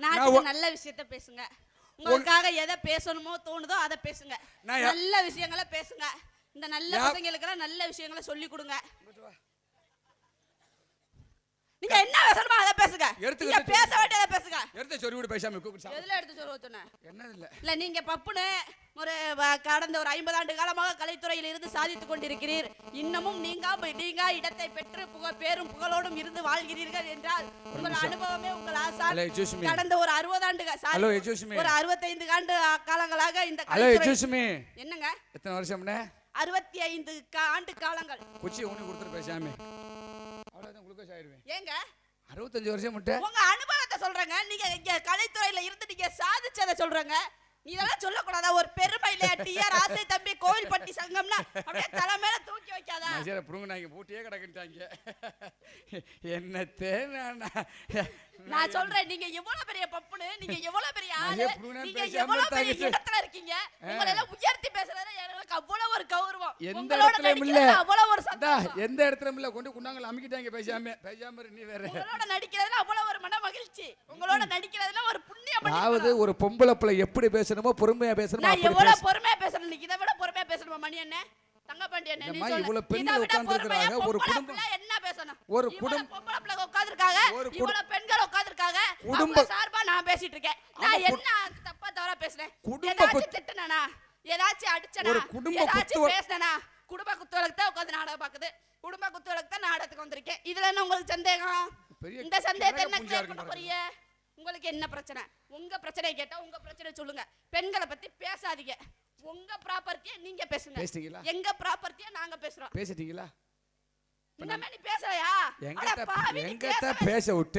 நாட்டுக்கு நல்ல விஷயத்தை பேசுங்க. உங்களுக்காக எதை பேசணுமோ தோணுதோ அதை பேசுங்க. நல்ல விஷயங்களை பேசுங்க. இந்த நல்ல பசங்களுக்கு நல்ல விஷயங்களை சொல்லி கொடுங்க. நீங்க என்ன பேசணுமோ அதை பேசுங்க. நீங்க பேச வேண்டியதை பேசுங்க. எடுத்து சொல்லி விடு பேசாம கூப்பிடு. எதுல எடுத்து சொல்ல சொன்னேன்? என்ன இல்ல நீங்க பப்புனு ஒரு கடந்த ஒரு 50 ஆண்டு காலமாக கலைத்துறையில் இருந்து சாதித்துக் கொண்டிருக்கிறீர். இன்னமும் நீங்க இடத்தை பெற்று பேரும் புகழோடும் இருந்து வாழ்கிறீர்கள் என்றால் உங்கள் அனுபவமே உங்கள் ஆசான். கடந்த ஒரு 60 ஆண்டு ஒரு 65 ஆண்டு காலங்களாக இந்த கலைத்துறை. என்னங்க எத்தனை வருஷம்னே? 65 ஆண்டு காலங்கள். குச்சி ஊனி கொடுத்துட்டு பேசாம அவ்வளவுதான் குளுக்கோஸ் ஆயிடுவேன். ஏங்க 65 வருஷம் மட்டும் உங்க அனுபவத்தை சொல்றேங்க. நீங்க இங்க கலைத்துறையில இருந்து நீங்க சாதிச்சதை சொல்றங்க. நீ இதெல்லாம் சொல்லக்கூடாதா? ஒரு பெருமை இல்லையா? டிஆர் ஆசை தம்பி கோவில்பட்டி சங்கம்னா அப்படியே தலை மேல தூக்கி வைக்காதா? சரி புடுங்கனாங்க பூட்டியே கிடக்குட்டாங்க. என்னத்தே நான் சொல்றேன், நீங்க எவ்வளவு பெரிய பப்புனு, நீங்க எவ்வளவு பெரிய ஆளு, நீங்க எவ்வளவு பெரிய இடத்துல இருக்கீங்க. உங்களை எல்லாம் உயர்த்தி பேசுறது எனக்கு அவ்வளவு ஒரு கௌரவம். எந்த இடத்துலயும் இல்ல, அவ்வளவு ஒரு சந்தோஷம். எந்த இடத்துலயும் இல்ல. கொண்டு குண்டாங்கல அமிக்கிட்டாங்க பேசாம நீ வேற. உங்களோட நடிக்கிறதுல அவ்வளவு ஒரு மன மகிழ்ச்சி. உங்களோட நடிக்கிறதுல ஒரு புண்ணியம். அதாவது ஒரு பொம்பளை பிள்ளை எப்படி பேசணுமோ பொறுமையா பேசணுமோ நான் எவ்வளவு பொறுமையா பேசுறேன். நீ இதை விட பொறுமையா பேசணுமா மணி அண்ணே, தங்கப்பாண்டி அண்ணே? நீ சொல்ல இவ்வளவு பெண்கள் உட்கார்ந்திருக்காங்க. ஒரு குடும்பம் என்ன பேசணும்? ஒரு குடும்பம் பொம்பளை பிள்ளை உட்கார்ந்திருக்காங்க. இவ்வளவு பெண்கள் உட்கார்ந்திருக்காங்க. குடும்ப சார்பா நான் பேசிட்டு இருக்கேன். நான் என்ன தப்பா தவறா பேசுறேன்? ஏதாச்சும் திட்டுனானா? ஏதாச்சும் அடிச்சனா ஒரு குடும்ப ஏதாச்சும் குத்து- பேசினா குடும்ப குத்துவலுக்கு தான் உட்காந்து நாடகம் பாக்குது குடும்ப குத்துவலுக்கு தான் நாடகத்துக்கு வந்திருக்கேன் இதுல என்ன உங்களுக்கு சந்தேகம் பெரிய இந்த சந்தேகத்தை என்ன பூஜா கிளியர் இருக்கு பண்ண போறீங்க உங்களுக்கு என்ன பிரச்சனை உங்க பிரச்சனையை கேட்டா உங்க பிரச்சனை சொல்லுங்க பெண்களை பத்தி பேசாதீங்க உங்க ப்ராப்பர்ட்டியை நீங்க பேசுங்க பேசிட்டீங்களா? எங்க ப்ராப்பர்ட்டியை நாங்க பேசுறோம் பேசிட்டீங்களா? இன்னமே நீ பேசலையா எங்கிட்ட பேச விட்ட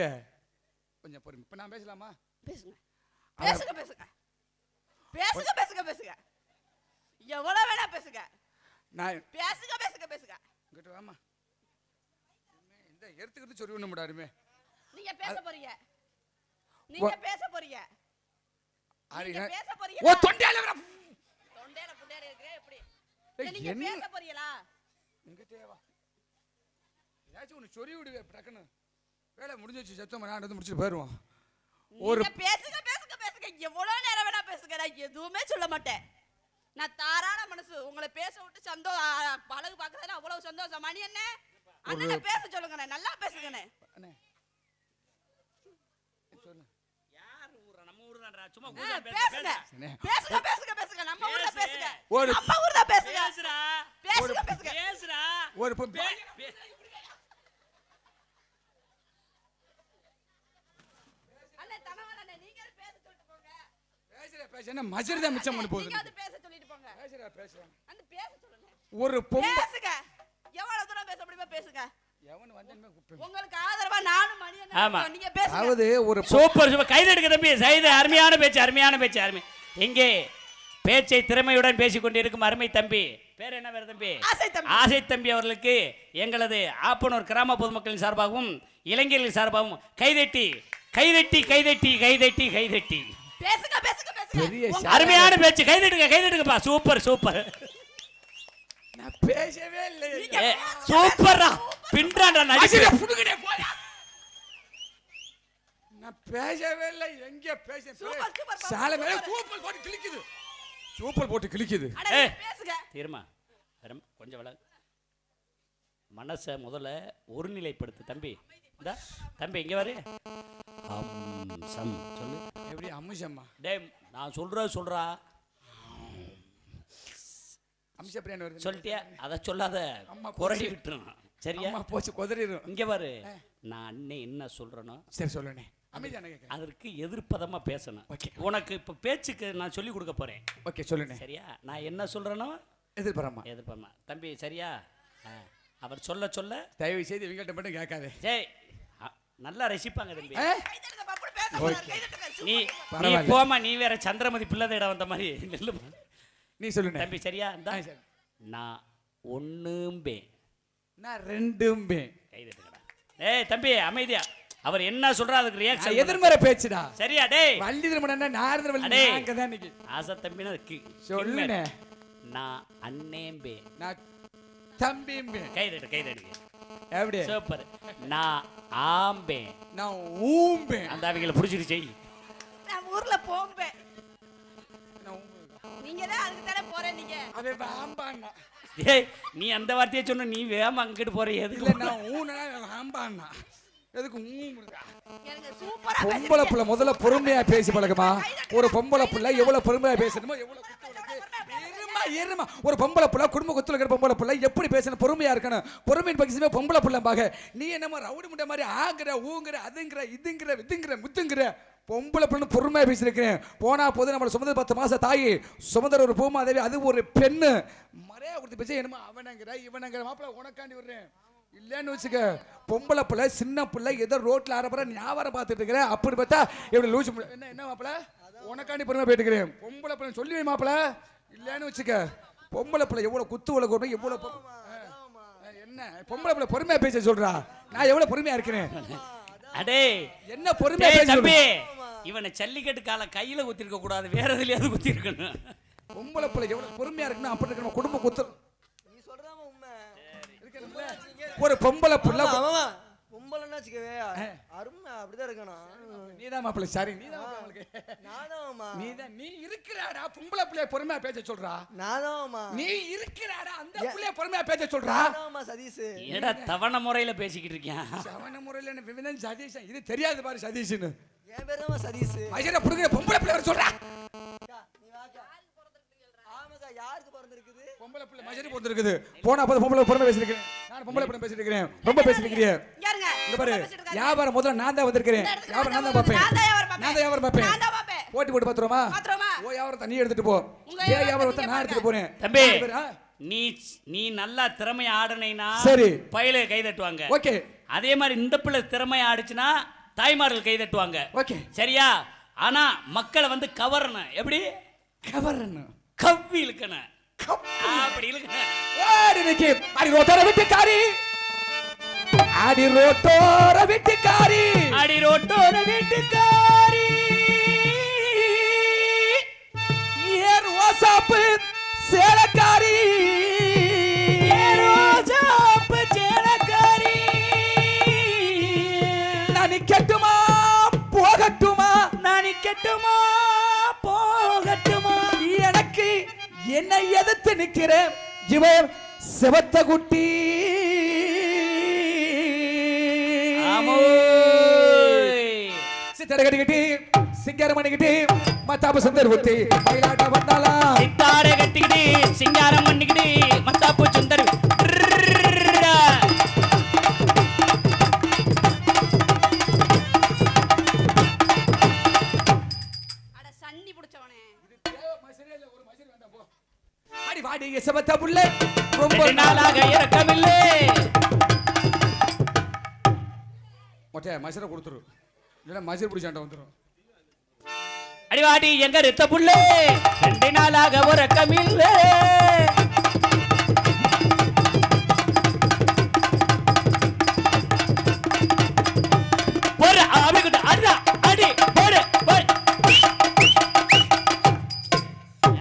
கொஞ்சம் பொறுமை. இப்ப நான் பேசலாமா? பேசுங்க பேசுங்க பேசுங்க பேசுங்க பேசுங்க பேசுங்க எவ்வளவு வேணா பேசுங்க நான் பேசுங்க பேசுங்க பேசுங்க இங்கிட்ட வாமா. இந்த எடுத்துக்கிட்டு சொல்லி ஒண்ணு முடியாதுமே. நீங்க பேச போறீங்க நீங்க பேச போறீங்க நீங்க பேச போறீங்க ஓ தொண்டையில வர தொண்டையில புண்டையில இருக்கே எப்படி ஏய், நீங்க என்ன? பேச போறீங்களா எங்கிட்டே வா. ஏதாச்சும் ஒன்று சொல்லி விடுவே டக்குன்னு. வேலை முடிஞ்சிச்சு சத்தம் நான் வந்து முடிச்சுட்டு போயிடுவோம். ஒரு நீங்க பேசுங்க பேசுங்க பேசுங்க எவ்வளவு நேரம் வேணா பேசுங்க நான் எதுவுமே சொல்ல மாட்டேன் நான் தாராள மனசு உங்களை பேச விட்டு பழகு பார்க்கறதுல அவ்வளவு சந்தோஷம் மணி என்ன அண்ணனை பேச சொல்லுங்கண்ணே நல்லா பேசுங்கண்ணே அண்ணே சொல்லு. யார் ஊரா நம்ம ஊர் தான்டா சும்மா பேசுங்க அண்ணே. பேசுங்க பேசுங்க பேசுங்க நம்ம ஊர்ல பேசு. பேசுங்க ஒரு நம்ம ஊர்ல பேசுங்க பேசுடா பேசுங்க பேசுங்க பேசுடா ஒரு அண்ணே தனவண்ணே நீங்க பேச சொல்லிட்டு போங்க பேச என்ன மஜர் தான் மிச்சம் பண்ணி போகுது. நீங்க அது பேச சொல்லிட்டு போங்க பேசுறேன். அந்த பேச சொல்லுங்க ஒரு பொம்பை பேசுங்க எவ்வளவு தூரம் பேச முடியுமா பேசுங்க எவன் வந்தேன்னு கூப்பிட்டு உங்களுக்கு ஆதரவா நானும் மணி ஆமா. அண்ணன் நீங்க பேசுங்க அதாவது ஒரு சூப்பர் சூப்பர் கைது எடுக்க தம்பி சைது அருமையான பேச்சு அருமை எங்கே பேச்சை திறமையுடன் பேசிக் கொண்டிருக்கும் அருமை தம்பி பேர் என்ன பேர் தம்பி ஆசை தம்பி. ஆசை தம்பி அவர்களுக்கு எங்களது ஆப்பனூர் கிராம பொதுமக்களின் சார்பாகவும் இளைஞர்களின் சார்பாகவும் கைதட்டி கைதட்டி கைதட்டி கைதட்டி கைதட்டி பேசுங்க பேசுங்க பேசுங்க பெரிய அருமையான பேச்சு கைதட்டுங்கப்பா சூப்பர் சூப்பர் நான் பேசவே இல்லை. சூப்பரா பின்றாண்டா நடிச்சு புடுங்கடே போயா. நான் பேசவே இல்லை எங்க பேச சூப்பர், சூப்பர், சாலை மேல சூப்பர். சூப்பர் போட்டு கிழிக்குது. சூப்பர் போட்டு கிழிக்குது. அட ஏய். பேசுங்க தீர்மா கொஞ்சம் விளக்கு மனசை முதல்ல ஒருநிலைப்படுத்து தம்பி இந்த தம்பி இங்க வரு சம் சொல்லு எப்படி அம்முஷம்மா டேய் நான் சொல்றா அம்ச பிரியாணி வருது. சொல்லிட்டியா அதை சொல்லாத அம்மா குரடி போச்சு. விட்டுரும் சரியா அம்மா போச்சு கொதறிடும். இங்க பாரு நான் அண்ணே என்ன சொல்றேனோ சரி சொல்லுனே. அமைதியான கேட்க. அதற்கு எதிர்ப்பதமா பேசணும் ஓகே. உனக்கு இப்ப பேச்சுக்கு நான் சொல்லி கொடுக்க போறேன் ஓகே சொல்லுனே. சரியா நான் என்ன சொல்றேனோ எதிர்பாரம்மா. எதிர்ப்பமா தம்பி சரியா அவர் சொல்ல சொல்ல தயவு செய்து இவங்கள்ட்ட மட்டும் கேட்காதே. ஜெய் நல்லா ரசிப்பாங்க தம்பி கைதட்டுங்க பப்புனு பேசுங்க ஓகே. கைதட்டுங்க நீ சூப்பர், நீ பரவாயில்ல. போமா நீ வேற சந்திரமதி பிள்ளை இடம் வந்த மாதிரி நெல்லுமா நீ சொல்லுனே. தம்பி சரியா இந்தா. சரி. நான் ஒண்ணும்பே நான் ரெண்டுமே. கை தட்டுங்கடா ஏய் தம்பி அமைதியா அவர் என்ன சொல்றா அதுக்கு நான் ரியாக்ஷன் எதிர்மறை பேச்சுடா. சரியா டேய் வள்ளி திருமணம்னா நாரதர் வள்ளி அடே. நாங்க தான் இன்னைக்கு. ஆசை தம்பினா சொல்லுனே. நான் அண்ணேம்பே நான் தம்பிம்பே. கை தட்டுங்க எப்படி? சூப்பர் நான் ஆம்பே நான் ஊம்பே. அந்த அவங்கள புடிச்சிட்டு செய் நான் ஊர்ல போம்பேன் நான் ஊம்பே. நீங்க தான் அதுக்கு தானே போறேன் நீங்க அவன் ஆம்பான்னா. ஏய் நீ அந்த வார்த்தையை சொன்ன நீ வேகமா அங்கிட்டு போற இல்ல எதுக்கு நான் ஊனா ஆம்பான்னா. எதுக்கு ஊம்புறா? எனக்கு சூப்பரா பொம்பளை புள்ள முதல்ல பொறுமையா பேசி பழகுமா. ஒரு பொம்பளை புள்ள எவ்வளவு பொறுமையா பேசணுமோ எவ்வளவு இருமா. ஒரு பொம்பளை புள்ள குடும்ப குத்துல இருக்கிற பொம்பளை புள்ள எப்படி பேசணும் பொறுமையா இருக்கணும். பொறுமையின் பக்கமே பொம்பளை புள்ளம்பாக நீ என்னமா ரவுடி முட்டை மாதிரி ஆங்குற ஊங்குற அதுங்கிற இதுங்கிற வித்துங்கிற முத்துங்கிற பொம்பளை புள்ளு பொறுமையா பேசியிருக்கிறேன். போனா போது நம்மளை சுமந்தது 10 மாசம் தாயி சுமந்தர் ஒரு பூமாதேவி அது ஒரு பெண்ணு மறையா கொடுத்து பேச என்னமா அவனங்கிற இவனங்கிற மாப்பிள்ள உனக்காண்டி விடுறேன் இல்லன்னு வச்சுக்க. பொம்பளை பிள்ளை சின்ன பிள்ளை ஏதோ ரோட்ல ஆரப்பற ஞாபகம் பார்த்துட்டு இருக்கிறேன். அப்படி பார்த்தா எப்படி லூசு என்ன மாப்பிள்ள உனக்காண்டி பொறுமையா போயிட்டு பொம்பளை பிள்ளை சொல்லி மாப்பிள்ள இல்லன்னு வச்சுக்க. பொம்பளை பிள்ளை எவ்வளவு குத்து உலகம் எவ்வளவு என்ன பொம்பளை பிள்ளை பொறுமையா பேச சொல்றா. நான் எவ்வளவு பொறுமையா இருக்கிறேன். அடே என்ன பொறுமையா டேய் பேச தம்பி இவனை ஜல்லிக்கட்டு கால கையில குத்தி இருக்க கூடாது வேற எதுலயாவது குத்தி இருக்கணும் பொம்பளை பிள்ளை எவ்வளவு பொறுமையா இருக்கணும். அப்படி இருக்கணும் குடும்ப குத்து நீ சொல்றதாம உண்மை. இருக்கணும்ல. ஒரு பொம்பளை பிள்ளை ஆமா பொம்பளைன்னா வச்சுக்கவே அருமை அப்படிதான் இருக்கணும். நீதான் மாப்பிள்ளை சரி நீதான் மாப்பிள்ளை நானாமா நீதான் நீ இருக்கிறாடா பொம்பளை பிள்ளைய பொறுமையா பேச சொல்றா. நானாமா நீ இருக்கிறாடா அந்த பிள்ளைய பொறுமையா பேச சொல்றா. நானாமா சதீஷ் என்னடா தவணை முறையில பேசிக்கிட்டு இருக்கியா சவன முறையில என்ன விவிதன் சதீஷன் இது தெரியாது பாரு சதீஷ்னு. என் பேர் தான் சதீஷ். ஐயரா புடுங்க பொம்பளை பிள்ளை வர சொல்றா. நீ வாக்கா ஆமாக்கா யாருக்கு பிறந்திருக்குது? பொம்பளை பிள்ளை மஜரி போட்டுருக்குது. போனா அப்ப பொம்பளை பிறந்த பேசிருக்கேன். நான் பொம்பளை பிள்ளை பேசிட்டு இருக்கேன். ரொம்ப பேசிருக்கீங்க. யாருங்க இங்க பாரு. வியாபாரம் முதல்ல நான் தான் வந்திருக்கேன். வியாபாரம் நான் தான் பாப்பேன். நான் தான் வியாபாரம் பாப்பேன். போட்டி போட்டு பாத்துறோமா? ஓ வியாபாரம் தண்ணி எடுத்துட்டு போ. ஏ வியாபாரம் நான் எடுத்துட்டு போறேன். தம்பி நீ நல்லா திறமை ஆடுனேனா சரி பையில கை தட்டுவாங்க. ஓகே. அதே மாதிரி இந்த பிள்ளை திறமை ஆடுச்சுனா தாய்மார்கள் கை தட்டுவாங்க. ஓகே. சரியா? ஆனா மக்களை வந்து கவரணும். எப்படி கவரணும்? கவ்வி இழுக்கணும். அப்படி இழுக்கணும். ஓடி நிக்கி. அடி ரோட்டோர விட்டுக்காரி. அடி ரோட்டோர விட்டுக்காரி. அடி ரோட்டோர விட்டுக்காரி. ஏர் வாசாப்பு சேலக்காரி. ஏர் வாசாப்பு சேலக்காரி. நான் நிக்கட்டுமா போகட்டுமா? நான் நிக்கட்டுமா போகட்டுமா? எனக்கு என்னை எதிர்த்து நிக்கிறேன் இவன் செவத்த குட்டி. சித்தரை கட்டிக்கிட்டு சிங்காரம் பண்ணிக்கிட்டு மத்தாப்பு சுந்தர் ஊத்தி மயிலாட்ட வந்தாளா. சித்தாரை கட்டிக்கிட்டு சிங்காரம் பண்ணிக்கிட்டு மத்தாப்பு சுந்தர். அட சன்னி புடிச்சவனே. அடி வாடி செவத்த புள்ள ரொம்ப நாளாக இறக்கமில்லை. மொட்டை மசரை கொடுத்துரு. இல்லைன்னா மசர் பிடிச்சாண்ட வந்துடும். அடிவாடி எங்க ரத்த புள்ளே 2 நாளாக உறக்கமில்லை. போற அப்படிக்கிட்ட அடா அடி போடு போடு.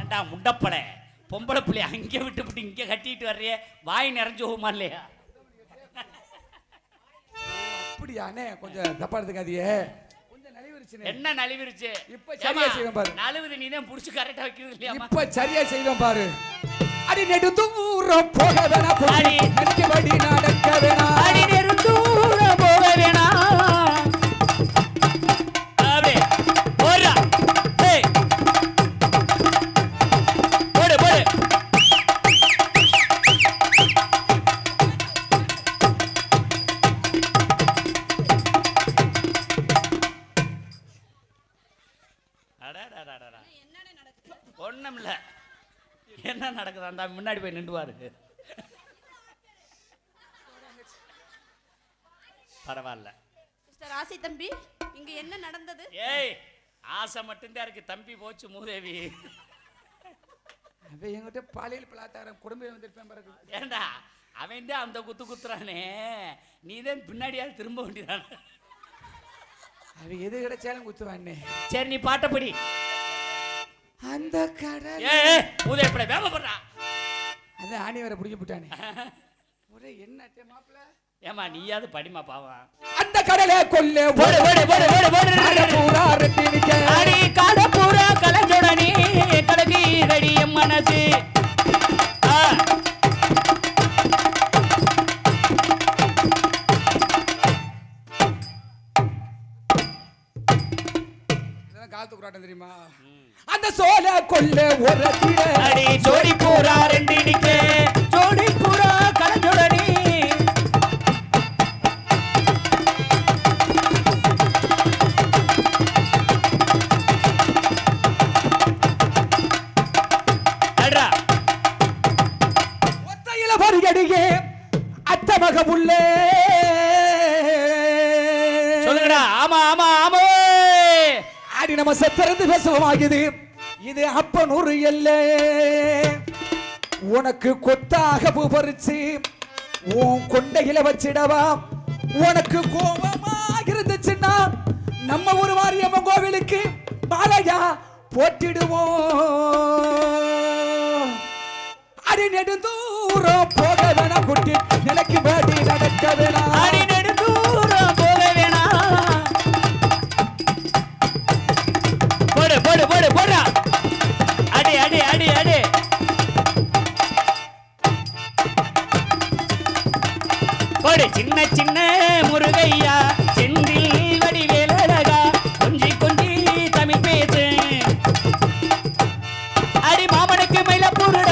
ஏண்டா முண்டப்பட பொம்பளை புள்ளி அங்கே விட்டு இங்கே கட்டிட்டு வர்றியே வாய் நிறைஞ்சு போகுமா இல்லையா? அப்படியானே கொஞ்சம் தப்பா எடுத்துக்காதியே. கொஞ்சம் நலிவிருச்சு. என்ன நலிவிருச்சு? இப்ப சரியா செய்வேன் பாரு. நழுவுது நீ தான் புடிச்சு கரெக்டா வைக்கிறது இல்லையா? இப்ப சரியா செய்வேன் பாரு. அடி நெடுந்தூரம் போக வேணாம். அடி நெடுக்கபடி நடக்க வேணாம். அடி நெடுந்தூரம் போக வேணாம். அடே போறா. ஏய் போடு போடு. அடடடடடா. ஒண்ணுமில்ல. என்ன நடக்குது? அந்த முன்னாடி போய் நின்றுவாரு. பரவாயில்ல. சிஸ்டர் ஆசி தம்பி இங்க என்ன நடந்தது? ஏய் ஆசை மட்டும்தான் இருக்கு. தம்பி போச்சு மூதேவி. அவன் என்கிட்ட பாலியல் பலாத்தாரம் குடும்பம் வந்திருப்பேன் பிறகு. ஏண்டா அவன் தான் அந்த குத்து குத்துறானே, நீ தான் பின்னாடியாவது திரும்ப வேண்டியதான. அவன் எது கிடைச்சாலும் குத்துவானே. சரி நீ பாட்டப்படி. அந்த கடல் ஏய் மூதேவி வேகப்படுறா. அந்த ஆணி வர பிடிக்க போட்டானே. ஒரே என்ன மாப்பிள்ள. ஏமா நீயாவது படிமா பாவம். அந்த கடலை கொல்ல போடு போடு போடு போடு போடு. பூரா ரெட்டி நிக்க. அடி காட பூரா கலஞ்சோடனே கலகி ரெடி என் மனசு. காலத்து குராட்டம் தெரியுமா? அந்த சோல கொல்ல ஒரு அடி ஜோடி பூரா ரெண்டு நிக்க. ஜோடி பூரா கலஞ்சோடனே ஒத்தையில பருகடியே அத்தமக புள்ளே. சொல்லுங்கடா. ஆமா ஆமா ஆமா. அடி நம்ம செத்திருந்து பேசுவமாகுது. இது அப்பனூறு எல்லே. உனக்கு கொத்தாக பூ பறிச்சு உன் கொண்டையில வச்சிடவா. உனக்கு கோபமாக இருந்துச்சுன்னா நம்ம ஒரு மாரியம்மன் கோவிலுக்கு மாலையா போட்டிடுவோம். அடி நெடுந்தூரம் போக வேணாம் குட்டி. எனக்கு வேடி நடக்க வேணாம். அடி நெடுந்தூரம் போக வேணாம். போடு போடு போடு போடா. அடி அடி அடி அடி. போடு சின்ன சின்ன முருகையா செந்தில் வடிவேலழகா கொஞ்சி கொஞ்சி தமிழ் பேசு. அடி மாமனுக்கு மயிலப்பூருடா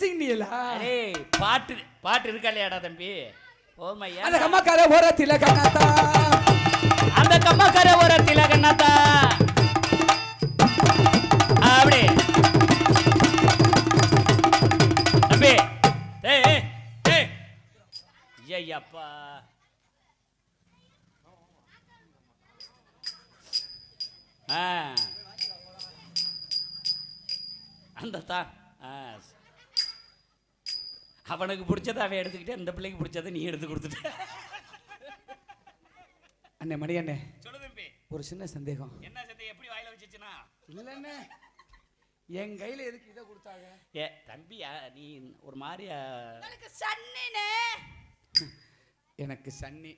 சிக்னியலா டேய் பாட்டு பாட்டு இருக்கா இல்லையாடா தம்பி ஓமையா அந்த கம்மக்கார ஓரத்தில கண்ணாத்தா அந்த கம்மக்கார ஓரத்தில கண்ணாத்தா அப்படி தம்பி ஏய் ஏய் ஏய் ஐயப்பா அந்த தான் அவனுக்கு பிடிச்சதை அவன் எடுத்துக்கிட்டே இந்த பிள்ளைக்கு பிடிச்சதை நீ எடுத்து கொடுத்துட்ட அண்ணே மணி அண்ணே சொல்லு தம்பி ஒரு சின்ன சந்தேகம் என்ன சந்தேகம் எப்படி வாயில வச்சுச்சுனா இல்லண்ணே என் கையில எதுக்கு இதை கொடுத்தாங்க ஏ தம்பி நீ ஒரு மாதிரியா சன்னினே எனக்கு சன்னி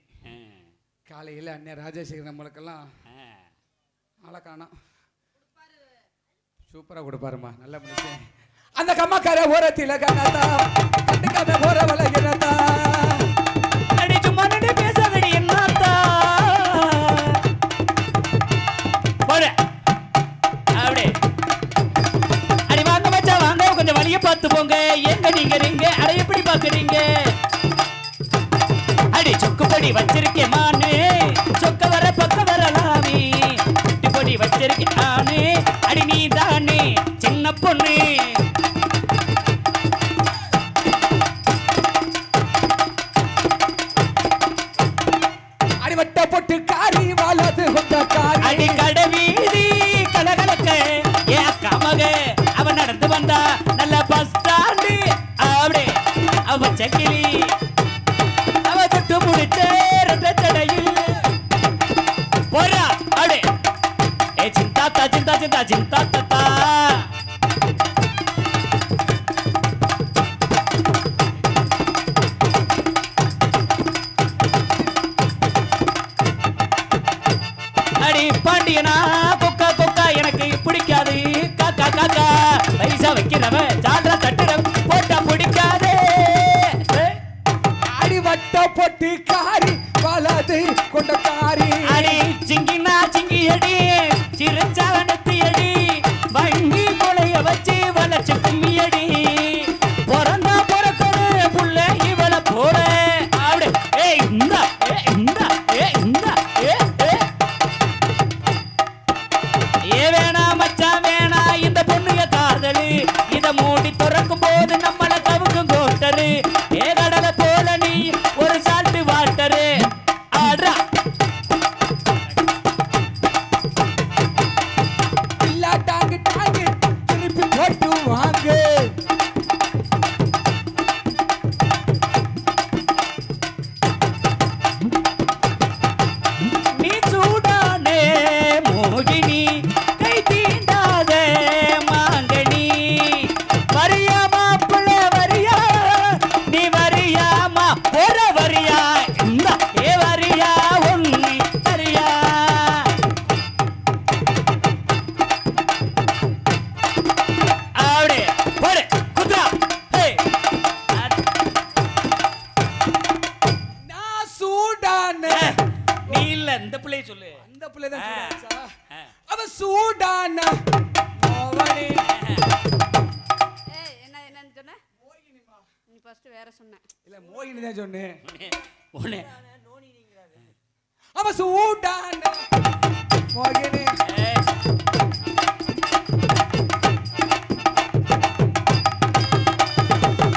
காலையில் அண்ணே ராஜசேகர் நம்மளுக்கெல்லாம் ஆளை காணோம் சூப்பராக கொடுப்பாருமா நல்ல மனுஷன் அந்த கம்மக்கார ஓரத்தில கண்ணாத்தா கண்டுக்காம போற வளர்கிறதா அடி சும்மா நின்று பேசாதடி என்னத்தா போடு அப்படி அடி வாங்க மச்சா வாங்க கொஞ்சம் வழிய பார்த்து போங்க எங்க நீங்க ரீங்க அட எப்படி பாக்குறீங்க அடி சொக்கு பொடி வச்சிருக்கேன் மானு சொக்க வர பக்க வரலாமே குட்டி பொடி வச்சிருக்கேன் நானு அடி நீ தானே சின்ன பொண்ணு அடிவட்ட பொட்டு காரி வாழது கொண்ட காரி அடி கடவீதி கலகலக்க ஏ அக்கா மக அவன் நடந்து வந்தா நல்ல பஸ் ஸ்டாண்டு அப்படி அவ சக்கிலி அவ தொட்டு முடிச்ச ரத்தடையில் போறா அப்படி ஏ சிந்தாத்தா சிந்தா சிந்தா சிந்தா தத்தா அடி பாண்டியனா கொக்கா கொக்கா எனக்கு பிடிக்காது காக்கா காக்கா பைசா வைக்கிறவன் ஜால்ரா தட்டுறவன் போட்டா பிடிக்காதே அடிவட்ட பொட்டு காரி வாழது கொண்ட காரி அடி சிங்கினா சிங்கி அடி சிரிச்சாவனத்தி அடி வங்கி கொலைய வச்சு வளைச்சு கும்மி அடி பிறந்தா பிறக்கணும் புள்ள இவளை போல அப்படி ஏய் இந்தா ஏ இந்தா ஏ இந்தா ஏ ஏ வேணா மச்சான் வேணா இந்த பொண்ணுங்க காதலு இத மூடி துறக்கும் போது நம்மள கவுக்கும் கோட்டரு ஏ கடலை போல நீ ஒரு சால்ட் வாட்டரு ஆடுறா இல்லா டாங்கு டாங்கு திருப்பி போட்டு வாங்க நீ சூடானே மோகினி கை தீண்டாதே மாங்கனி வரியா மாப்பிள்ள வரியா நீ வரியாமா போற வரியா இந்த ஏ வரியா ஒன்னி வரியா அப்படி போடு குத்ரா ஹே நான் சூடான நீ இல்ல இந்த பிள்ளைய சொல்லு அந்த பிள்ளை தான் சூடாச்சா? ஆ. அவ சூடான அவனே ஏய் என்னன்னு சொன்ன நீ ஃபர்ஸ்ட் வேற சொன்ன இல்ல மோகினி தான் சொன்னேன் உன்னை அவ சூடான மோகினி ஏய்,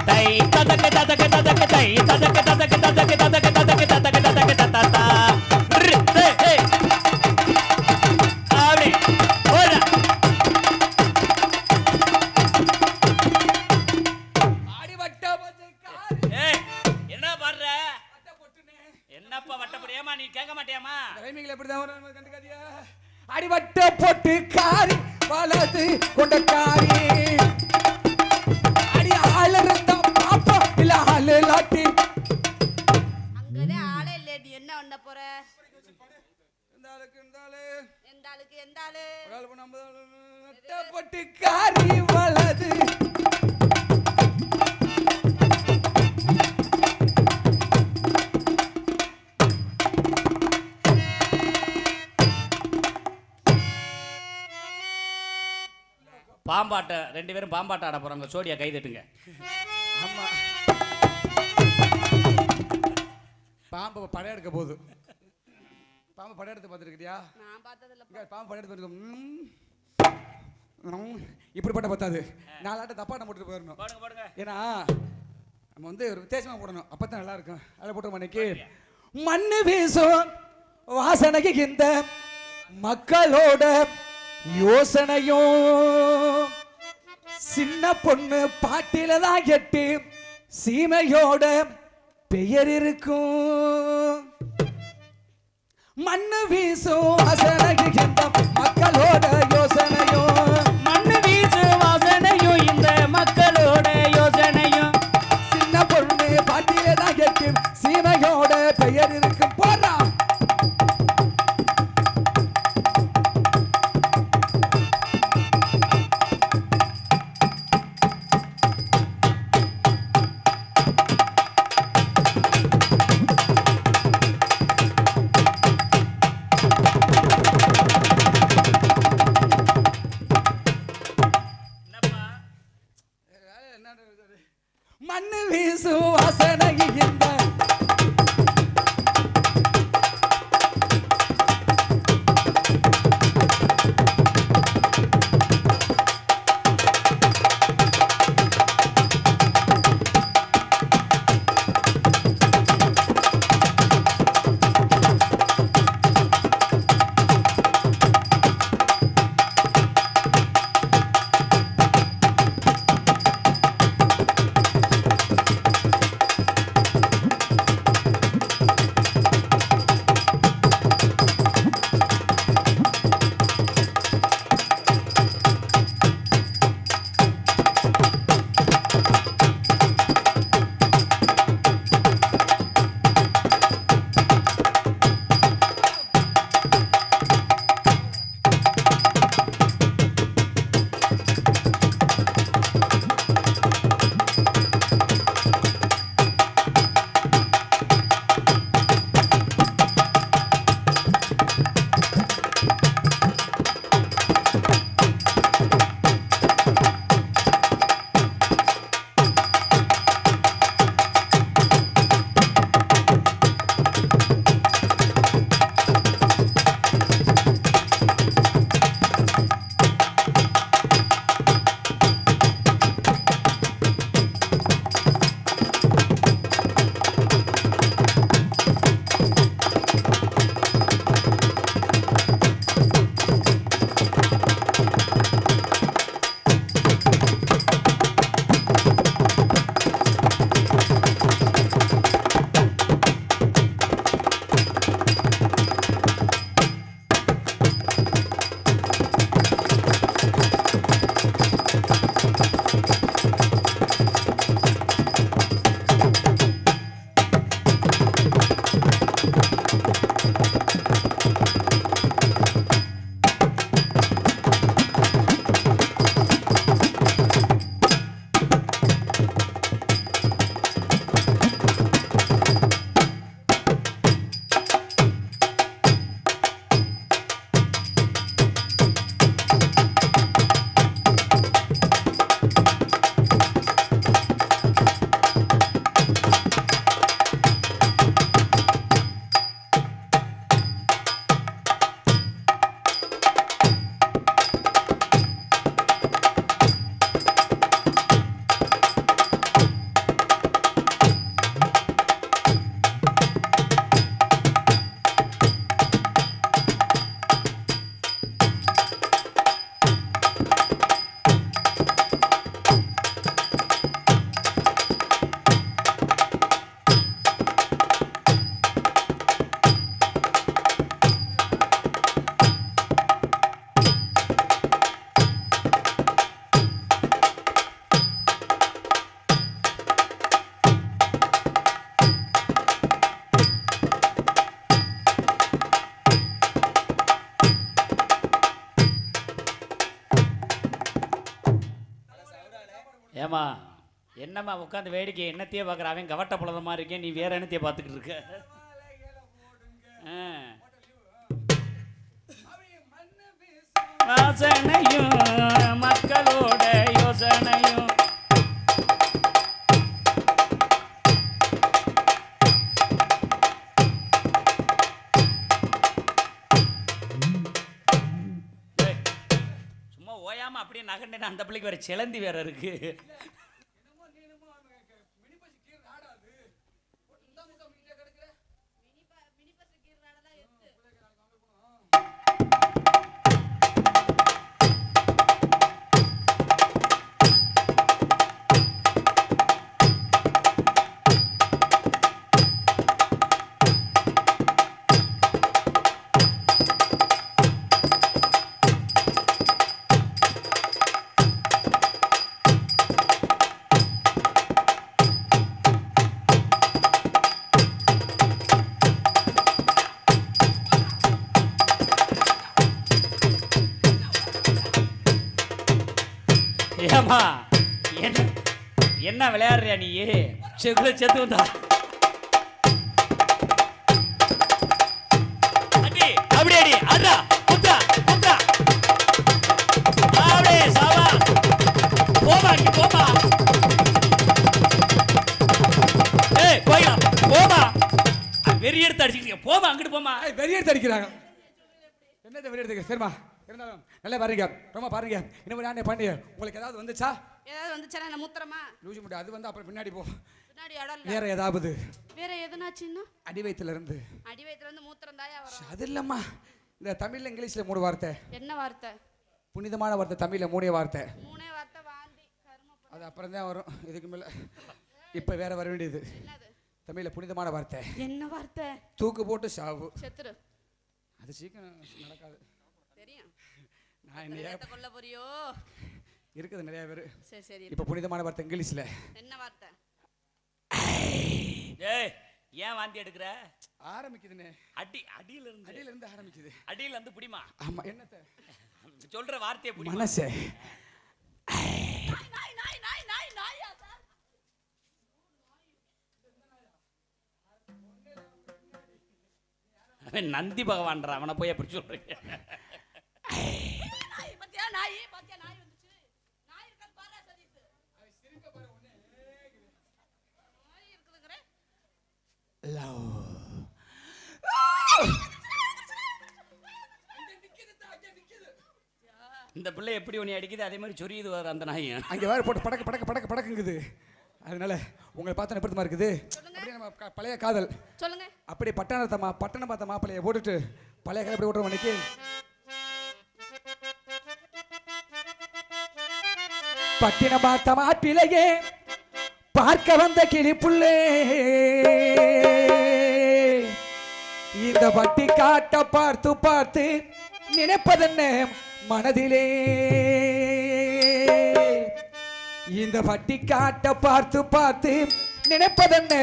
தை ததக ததக ததக தை ததக ததக ததக ததக ததக ததக ததக ததா ரு தே ஹே அப்படி போடா அடிவட்ட பொட்டு காரி ஏய் என்ன பாடுற வட்ட பொட்டுனே என்னப்பா வட்டப்படியாமா நீ கேட்க மாட்டியாமா ரைமிங்ல எப்படி தான் வரும் கண்டுக்காதியா அடிவட்ட பொட்டு காரி வலது கொண்ட காரி அடி ஆள இருந்தா பாப்பா இல்ல ஆளு லாட்டி அங்கதே ஆளே இல்லடி என்ன பண்ண போற இந்த ஆளுக்கு எந்த ஆளுக்கு எந்த ஆளு ஒரு ஆளு போனா 50 வட்ட பொட்டு காரி வலது பாம்பாட்டம் 2 பேரும் பாம்பாட்டம் ஆட போறாங்க. சோடியா கை தட்டுங்க. ஆமா, பாம்பு படம் எடுக்க போகுது. பாம்பு படம் எடுத்து பார்த்துருக்கியா? நான் பார்த்ததில்ல. பாம்பு படம் எடுத்து இப்படி போட்ட பத்தாது, 4 ஆட்டம் தப்பாட்டம் போட்டுட்டு போயிடணும். போடுங்க. ஏன்னா நம்ம வந்து ஒரு வித்தியாசமாக போடணும், அப்போ தான் நல்லா இருக்கும். அதில் போட்டு மணிக்கு மண்ணு வீசும் வாசனைக்கு இந்த மக்களோட யோசனையும் சின்ன பொண்ணு பாட்டில தான் கெட்டு சீமையோட பெயர் இருக்கும். மண்ணு வீசும் வாசனைக்கு இந்த மக்களோட யோசனையும், மண்ணு வீசு வாசனையும் இந்த மக்களோட யோசனையும் சின்ன பொண்ணு பாட்டில தான் கெட்டு சீமையோட பெயர் இருக்கும். போறா மண்ணு வீசு வாசனை இந்த ஏமா என்னம்மா உட்காந்து வேடிக்கை என்னத்தையே பார்க்குற? அவன் கவட்ட பழத மாதிரி இருக்கேன், நீ வேற என்னத்தையே பார்த்துக்கிட்டு இருக்க. வாசனையும் மக்களோட யோசனை யோசனையும் ஏய், சும்மா ஓயாம அப்படியே நகண்டேன். அந்த பிள்ளைக்கு வேற சிலந்தி வேற இருக்கு. ஏமா என்ன என்ன விளையாடுறியா நீ? செகுல செத்து வந்தா அடி அப்படி அடி அதா குத்தா குத்தா அப்படியே சாவா போமா நீ போமா. ஏய் போயா போமா. வெறி எடுத்து அடிச்சிட்டீங்க. போமா அங்கிட்டு போமா. வெறி எடுத்து அடிக்கிறாங்க. என்னது வெறி எடுத்துக்க? சரிம்மா இருந்தாலும் நல்லா பாருங்க, ரொம்ப பாருங்க. இன்னும் நானே பண்ணி உங்களுக்கு ஏதாவது வந்துச்சா? ஏதாவது வந்துச்சா? என்ன மூத்திரமா? லூசி முட்டை அது வந்து அப்புறம் பின்னாடி போ. பின்னாடி இடம் இல்ல. வேற ஏதாவது? வேற எதனாச்சுன்னா அடி வயித்துல இருந்து. அடி வயித்துல இருந்து மூத்திரம் தாயா வரும். அது இல்லம்மா, இந்த தமிழ்ல இங்கிலீஷ்ல 3 வார்த்தை. என்ன வார்த்தை? புனிதமான வார்த்தை தமிழ்ல 3 வார்த்தை. 3 வார்த்தை வாந்தி கர்ம. அது அப்புறம் தான் வரும். இதுக்கு மேல இப்ப வேற வர வேண்டியது. என்னது? தமிழ்ல புனிதமான வார்த்தை. என்ன வார்த்தை? தூக்கு போட்டு சாவு. செத்துரு. அது சீக்கிரம் நடக்காது. தெரியும். நான் என்ன கொல்ல போறியோ? இருக்குது நிறைய பேர். சரி சரி. இப்ப புனிதமான வார்த்தை இங்கிலீஷ்ல என்ன வார்த்தை? ஏய் ஏன் வாந்தி எடுக்கிற? ஆரம்பிக்குதுன்னு. அடியில இருந்து ஆரம்பிக்குது. அடியில இருந்து புடிமா. ஆமா என்னத்த சொல்ற வார்த்தையை புடி. மனசே நாய் நாய் நாய் நாய் நாயா சார்? அவன் நந்தி பகவான்டா. அவனை போய் அப்படி சொல்றீங்க? நாய் பத்தியா நாய் பத்தியா நாய் வந்துச்சு. நாய் இருக்க பாரா சதீஸ். அவ சிரிக்க பாரு ஒண்ணே. நாய் இருக்குதுங்கற. லவ். இந்த பிள்ளை எப்படி உன்னை அடிக்குது அதே மாதிரி சொரியுது வர அந்த நாய். அங்க வேற போட்டு படக்கு படக்கு படக்கு படக்குங்குது. அதனால உங்களை பார்த்தா எப்படிமா இருக்குது? அப்படியே நம்ம பழைய காதல். சொல்லுங்க. அப்படி பட்டணம் பார்த்த மாப்பிள்ளைய போட்டுட்டு பழைய காதல் எப்படி ஓட்டுற மணிக்கு பட்டினம் பார்த்த மாப்பிள்ளையே பார்க்க வந்த கிளிப்புள்ளே இந்த பட்டி காட்ட பார்த்து பார்த்து நினைப்பதென்ன மனதிலே இந்த பட்டி காட்ட பார்த்து பார்த்து நினைப்பதென்ன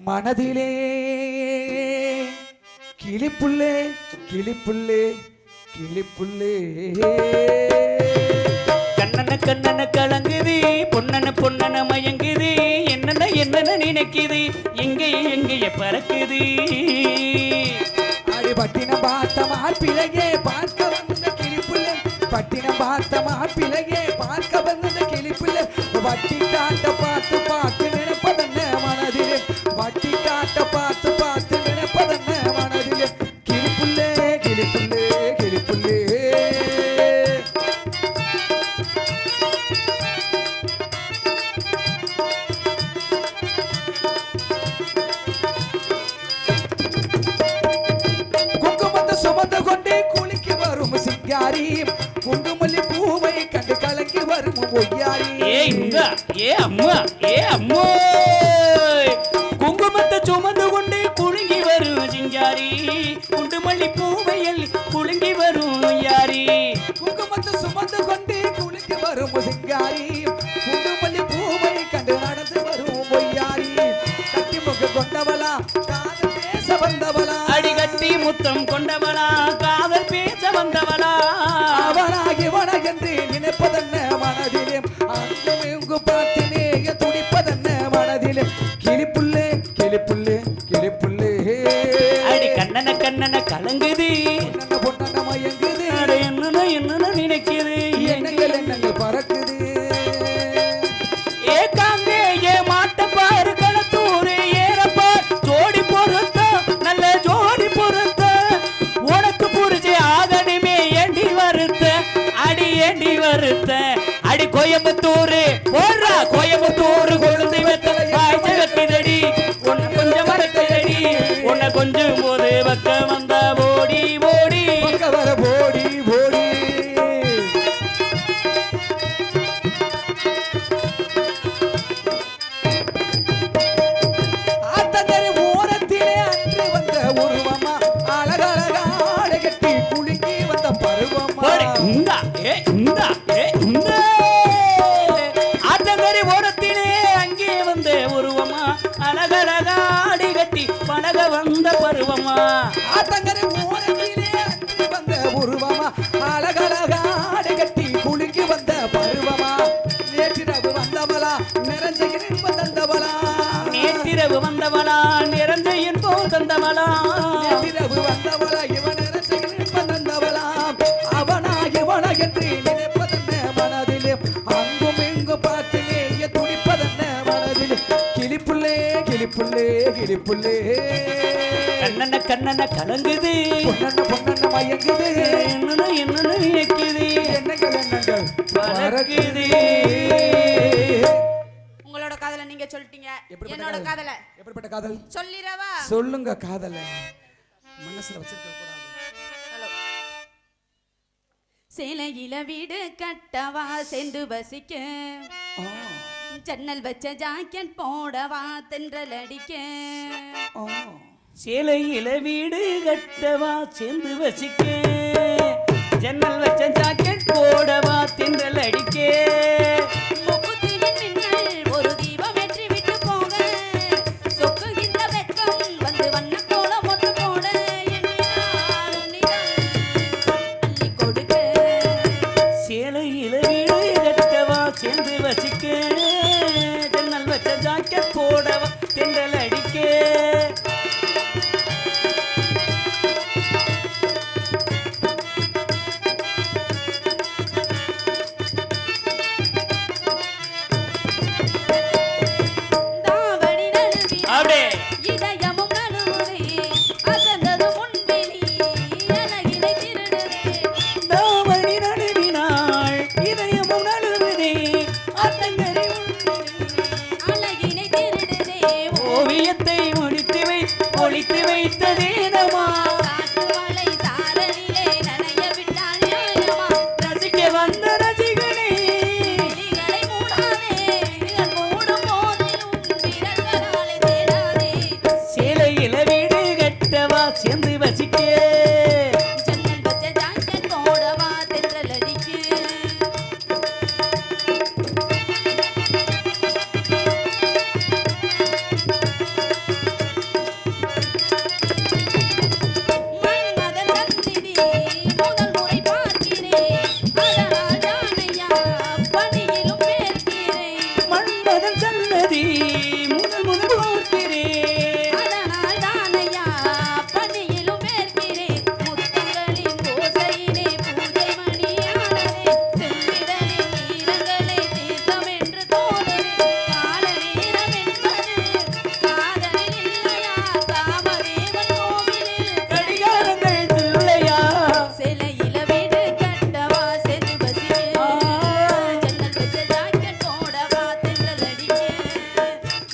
மனதிலே கிளிப்புள்ளே கிளிப்புள்ளே கிளிப்புள்ளே கண்ணன கண்ணன கலங்குது பொன்னன பொன்னன மயங்குது என்னென்ன என்னென்ன நினைக்குது எங்கே பறக்குது அடி பட்டினம் பார்த்த மாப்பிள்ளையே பார்க்க வந்த கிளிப்புள்ளே பட்டினம் பார்த்த மாப்பிள்ளையே பார்க்க வந்த கிளிப்புள்ளே வட்டி காட்ட பார்த்து பார்த்து நினைப்பதென்ன மனதிலே வட்டி காட்ட பார்த்து பார்த்து நினைப்பதென்ன மனதிலே கிளிப்புள்ளே கிளிப்புள்ளே கிளிப்புள்ளே குங்குமத்தை சுமந்து கொண்டே குளிக்கு வரும் சிங்காரி குங்குமல்லி பூவை கண்டு கலங்கி வரும் ஒய்யாரி ஏ அம்மா குங்குமத்தை சுமந்து கொண்டே குலுங்கி வரும் சிங்காரி குண்டுமல்லி பூவையில் குலுங்கி வரும் யாரி குங்குமத்தை சுமந்து கொண்டே குளிக்கு வரும் சிங்காரி குங்குமல்லி பூவை கண்டு நடந்து வரும் ஒய்யாரி கட்டி முக கொண்டவளா காதல் பேச வந்தவளா அடிகட்டி முத்தம் கொண்டவளா காதல் பேச வந்தவளா அவனாகி வனகென்று நினைப்பதென்ன மனதிலே அங்கும் இங்கு பார்த்தினே துடிப்பதென்ன மனதிலே கிளிப்புள்ளே கிளிப்புள்ளே கிளிப்புள்ளே அடி கண்ணன கண்ணன கலங்குது பொன்னன பொன்னன மயங்குது அட என்னன என்னன நினைக்குது எண்ணங்கள் என்னங்க பறக்குது கோயம்புத்தூர் போடுறா கோயம்புத்தூர் கொழுந்து வெத்தலை காய்ச்சி வைக்குதடி உன்னை கொஞ்சம் வைக்குதடி உன்னை கொஞ்சம் போது பக்கம் வந்தா ஓடி ஓடி வர போடி போடி ஆத்தங்கரை ஓரத்திலே அன்று வந்த உருவமா அழகழகாட கட்டி குலுங்கி வந்த பருவமா இந்தா இந்தா இந்த ஆத்தங்கரை ஓரத்திலே அங்கே வந்த உருவமா அழகழகாடி கட்டி பழக வந்த பருவமா ஆத்தங்கரை ஓரத்திலே அன்று வந்த உருவமா அழகழகாட கட்டி குலுங்கி வந்த பருவமா நேற்றிரவு வந்தவளா நிறைஞ்ச இன்ப தந்தவளா நேற்றிரவு வந்தவளா நிறைந்த என்போம் தந்தவளா நேற்றிரவு வந்தவளா இவன் நிறைஞ்ச இன்ப தந்தவளா அவனா இவனா என்று நினைப்பதென்ன மனதிலே அங்கும் இங்கும் பார்த்து நீய துடிப்பதென்ன மனதிலே கிளிப்புள்ளே கிளிப்புள்ளே கிளிப்புள்ளே கண்ணன கண்ணன கலங்குது பொன்னண்ண பொன்னண்ண மயங்குது என்னன்னு இயக்குது எண்ணங்கள் எண்ணங்கள் பறக்குது உங்களோட காதலை நீங்க சொல்லிட்டீங்க என்னோட காதலை எப்படிப்பட்ட காதல் சொல்லிரவா சொல்லுங்க காதலை மனசுல வச்சிருக்க கூடாது ஹலோ சேலையில வீடு கட்டவா சென்று வசிக்க ஜன்னல் வச்ச ஜாக்கெட் போடவா தென்றல் அடிக்க சேலையில வீடு கட்டவா சேர்ந்து வசிக்க ஜன்னல் வச்ச ஜாக்கெட் போடவா தென்றல் அடிக்க முக்குத்தியின் மின்னல் ஒரு தீபம் ஏற்றி விட்டு போக சொக்குகின்ற வெட்கம் வந்து வண்ண கோலம் ஒன்று போட எண்ணினார் உன்னிடம் அள்ளி கொடுக்க சேலையில வீடு கட்டவா சேர்ந்து வசிக்க ஜன்னல் வச்ச ஜாக்கெட் போடவா தென்றல் அடிக்க தாவணி நழுவி அப்படியே இதயமும் நழுவுதே அசந்தது முன்பிலி அழகினை திருடுதே தாவணி நழுவினாள் இதயமும் நழுவுதே அத்தங்கரை அழகினை திருடுதே ஓவியத்தை ஒழித்து வைத்ததேனமா காற்று மழை சாரலிலே நனைய விட்டால் நியாயமா ரசிக்க வந்த ரசிகனே விழிகளை மூடாதே விழிகள் மூடும் போதிலும் விரல்களாலே தேடாதே சேலையில வீடு கட்டவா சேர்ந்து வசிக்க ஜன்னல் வச்ச ஜாக்கெட் போடவா தென்றல் அடிக்க மன்மதன் சந்தினி முதல் முறை பார்க்கிறேன் அதனால் தானையா பணியிலும் பேர்க்கிறேன் மன்மதன் சன்னதி முதல் பார்க்கிறேன் அதனால் தானையா பணியிலும் பேர்க்கிறேன் முத்தங்களின் ஓசையிலே பூஜை மணியானதே செவ்விதழின் ஈரங்களே தீர்த்தம் என்று தோணுதே கால நேரம் என்பது காதலில் இல்லையா காமதேவன் கோவிலில் கடிகாரங்கள் துள்ளையா சிலையில வீடு கட்டவா சென்று வசிக்க ஜன்னல் வச்ச ஜாக்கெட் போடவா தென்றல் அடிக்க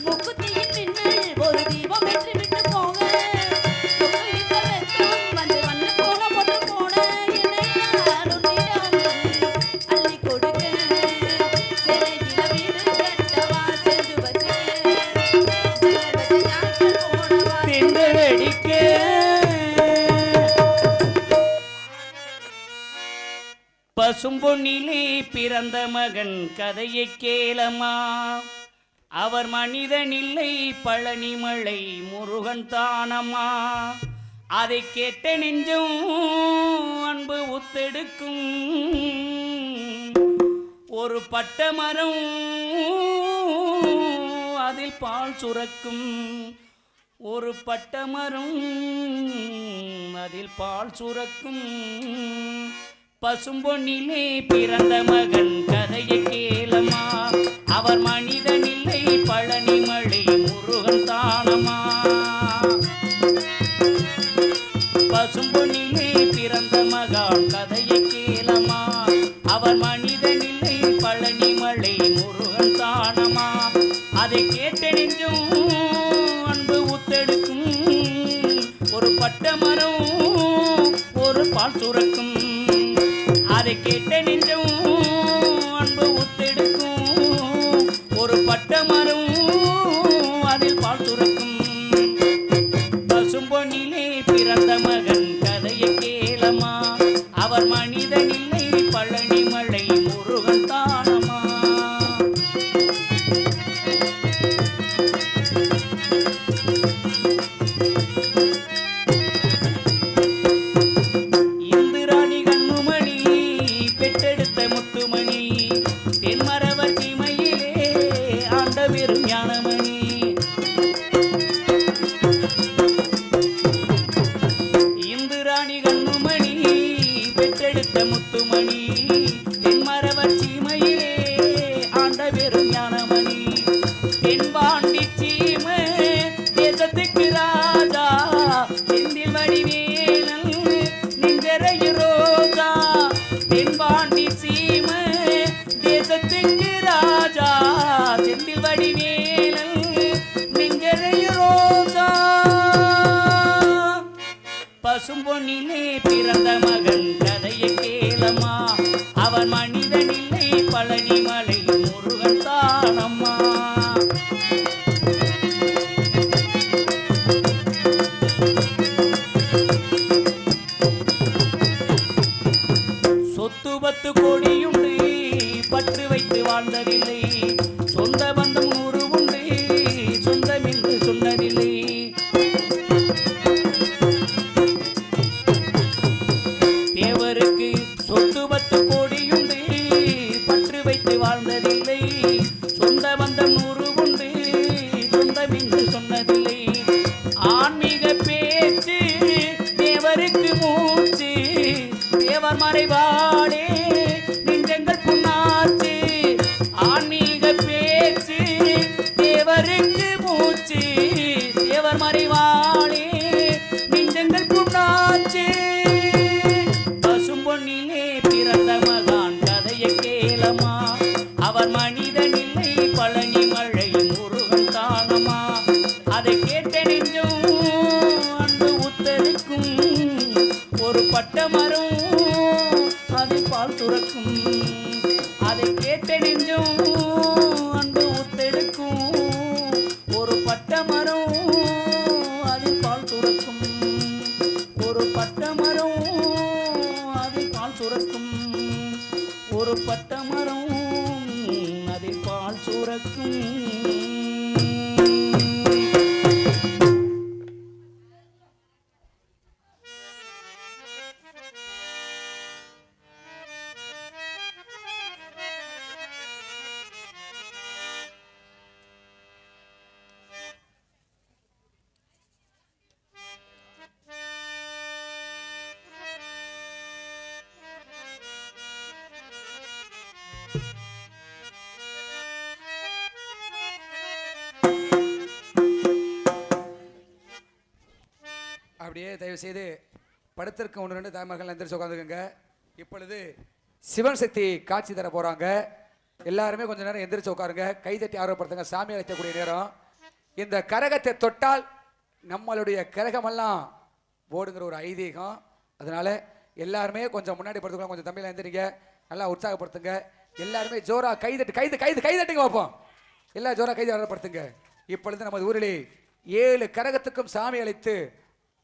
முக்குத்தியின் மின்னல் ஒரு தீபம் ஏற்றி விட்டு போக சொக்குகின்ற வெட்கம் வந்து வண்ண கோலம் ஒன்று போட என்னை நான் உன்னிடம் அள்ளி கொடுக்க சிலையில வீடு கட்டவா சென்று வசிக்க ஜன்னல் வச்ச ஜாக்கெட் போடவா தென்றல் அடிக்க பசும்பொன்னிலே பிறந்த மகன் கதையை கேளமா அவர் மனிதனில்லை பழனிமலை முருகன் தானம்மா அதை கேட்ட நெஞ்சும் அன்பு உத்தெடுக்கும் ஒரு பட்ட மரம் அதில் பால் சுரக்கும் ஒரு பட்ட மரம் அதில் பால் சுரக்கும் பசும்பொன்னிலே பிறந்த மகன் கதையை கேளமா அவர் மனிதனில்லை பழனிமலை முருகன் தானமா பசும்பொன்னிலே பிறந்த மகன் கதையை கேளமா அவர் மனிதனில்லை பழனி அதை கேட்ட நெஞ்சும் அன்பு ஊத்தெடுக்கும் ஒரு பட்ட மரம் ஒரு பால் சுரக்கும் அதை கேட்ட நெஞ்சும் அன்பு ஊத்தெடுக்கும் ஒரு பட்ட மரம் அதில் பால் சுரக்கும் பசும்பொன்னிலே பிறந்த மகன் கதையை கேளமா அவர் மனிதனில்லை பழனி மலை முருகன் தானமா இந்திராணி கண்ணுமணி பெற்றெடுத்த முத்துமணி தென்மரவர் சீமையிலே ஆண்ட பெரும் ஞானமணி இந்திராணி கண்ணுமணி பெற்றெடுத்த முத்துமணி தென்மரவர் சீமையிலே ஆண்ட பெரும் ஞானமணி தென்பாண்டி சீமை தேசத்துக்கு ராஜா செந்தில் வடிவேலன் நெஞ்சரையு ரோஜா தென்பாண்டி சீமை தேசத்துக்கு ராஜா செந்தில் வடிவேலன் நெஞ்சரையு ரோஜா பசும்பொன்னிலே பிறந்த மகன் கதையை கேளமா அவன் மனிதனில்லை பழனி மலை முருகன் தானம்மா சொத்து பத்து கோடியுண்டு பற்று வைத்து வாழ்ந்ததில்லை சொந்த பந்தம் 100 உண்டு சொந்தம் என்று சொன்னதில்லை தேவருக்கு சொத்து பத்து கோடியுண்டு பற்று வைத்து வாழ்ந்ததில்லை சொந்த பந்தம் 100 உண்டு சொந்தம் என்று சொன்னதில்லை ஆன்மீக பேச்சு தேவருக்கு மூச்சு தேவர் மறைவாடே நெஞ்சங்கள் புண்ணாச்சு ஆன்மீக பேச்சு தேவருக்கு மூச்சு தேவர் மறைவாடே நெஞ்சங்கள் புண்ணாச்சு பசும்பொன்னிலே பிறந்த மகான் கதையை கேளமா அவர் மனிதனில்லை பழனி மழை முருகன் தானமா அதை கேட்ட நெஞ்சும் அன்பு உத்தரிக்கும் ஒரு பட்ட மரம் அதில் பால் சுரக்கும் அதை கேட்ட நெஞ்சும் அன்பு உத்தெடுக்கும் ஒரு பட்ட மரம் அதில் பால் சுரக்கும் ஒரு பட்ட மரம் அதில் பால் சுரக்கும் ஒரு பட்ட மரம் அதில் பால் சுரக்கும் அப்படியே தயவு செய்து படுத்திருக்க 1-2 தாய்மார்கள் எந்திரிச்சு உட்காந்துக்கோங்க. இப்பொழுது சிவன் சக்தி காட்சி தர போறாங்க. எல்லாருமே கொஞ்ச நேரம் எந்திரிச்சு உட்காருங்க. கைதட்டி ஆர்வப்படுத்துங்க. சாமி அழைக்கக்கூடிய நேரம். இந்த கரகத்தை தொட்டால் நம்மளுடைய கரகமெல்லாம் ஓடுங்கிற ஒரு ஐதீகம். அதனால எல்லாருமே கொஞ்சம் முன்னாடி படுத்துக்கலாம். கொஞ்சம் தம்பியில் எந்திரிங்க. நல்லா உற்சாகப்படுத்துங்க. எல்லாருமே ஜோரா கைதட்டுங்க பார்ப்போம். எல்லாம் ஜோரா கைது ஆர்வப்படுத்துங்க. இப்பொழுது நமது ஊரிலே 7 கரகத்துக்கும் சாமி அழைத்து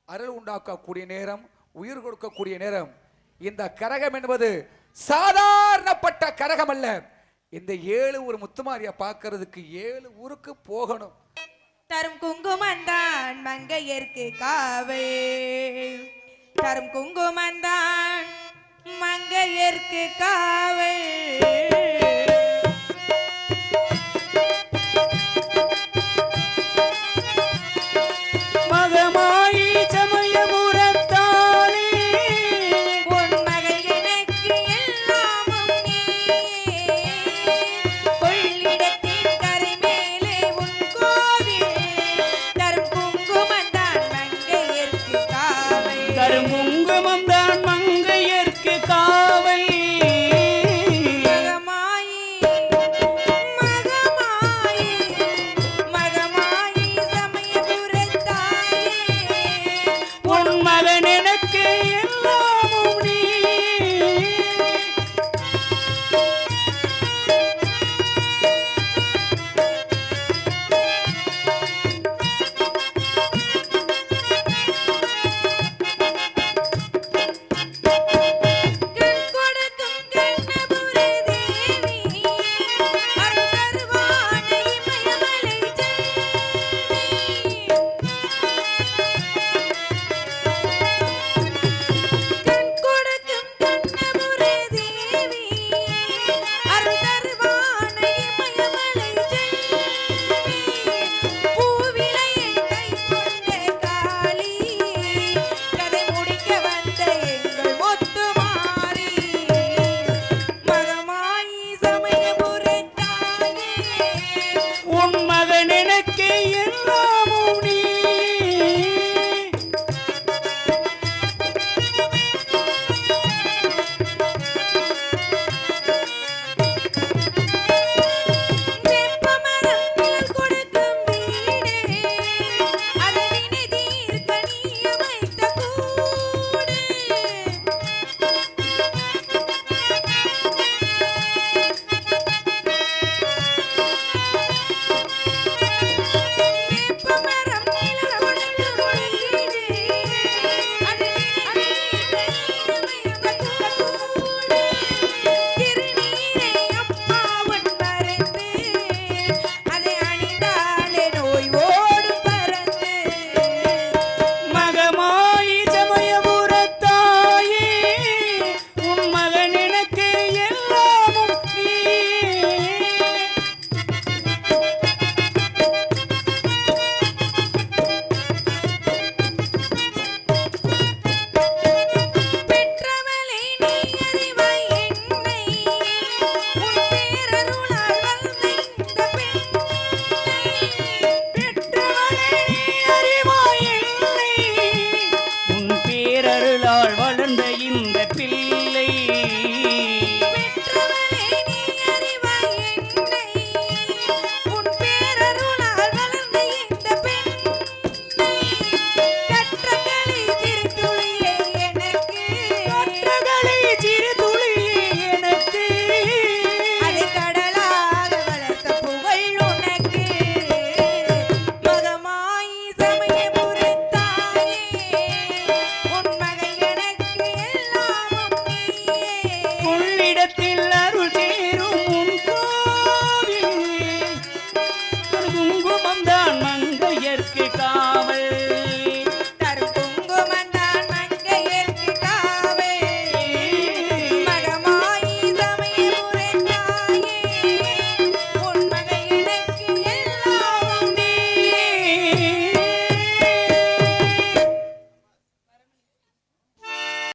அருள் உண்டாக்கக்கூடிய நேரம், உயிர் கொடுக்கக்கூடிய நேரம். இந்த கரகம் என்பது சாதாரணப்பட்ட கரகம் அல்ல. இந்த 7 ஒரு முத்துமாரியா பார்க்கிறதுக்கு 7 ஊருக்கு போகணும். தரும் குங்குமந்தான் மங்கையர்க்கு காவல், தரும் குங்குமந்தான் மங்கையர்க்கு காவல்.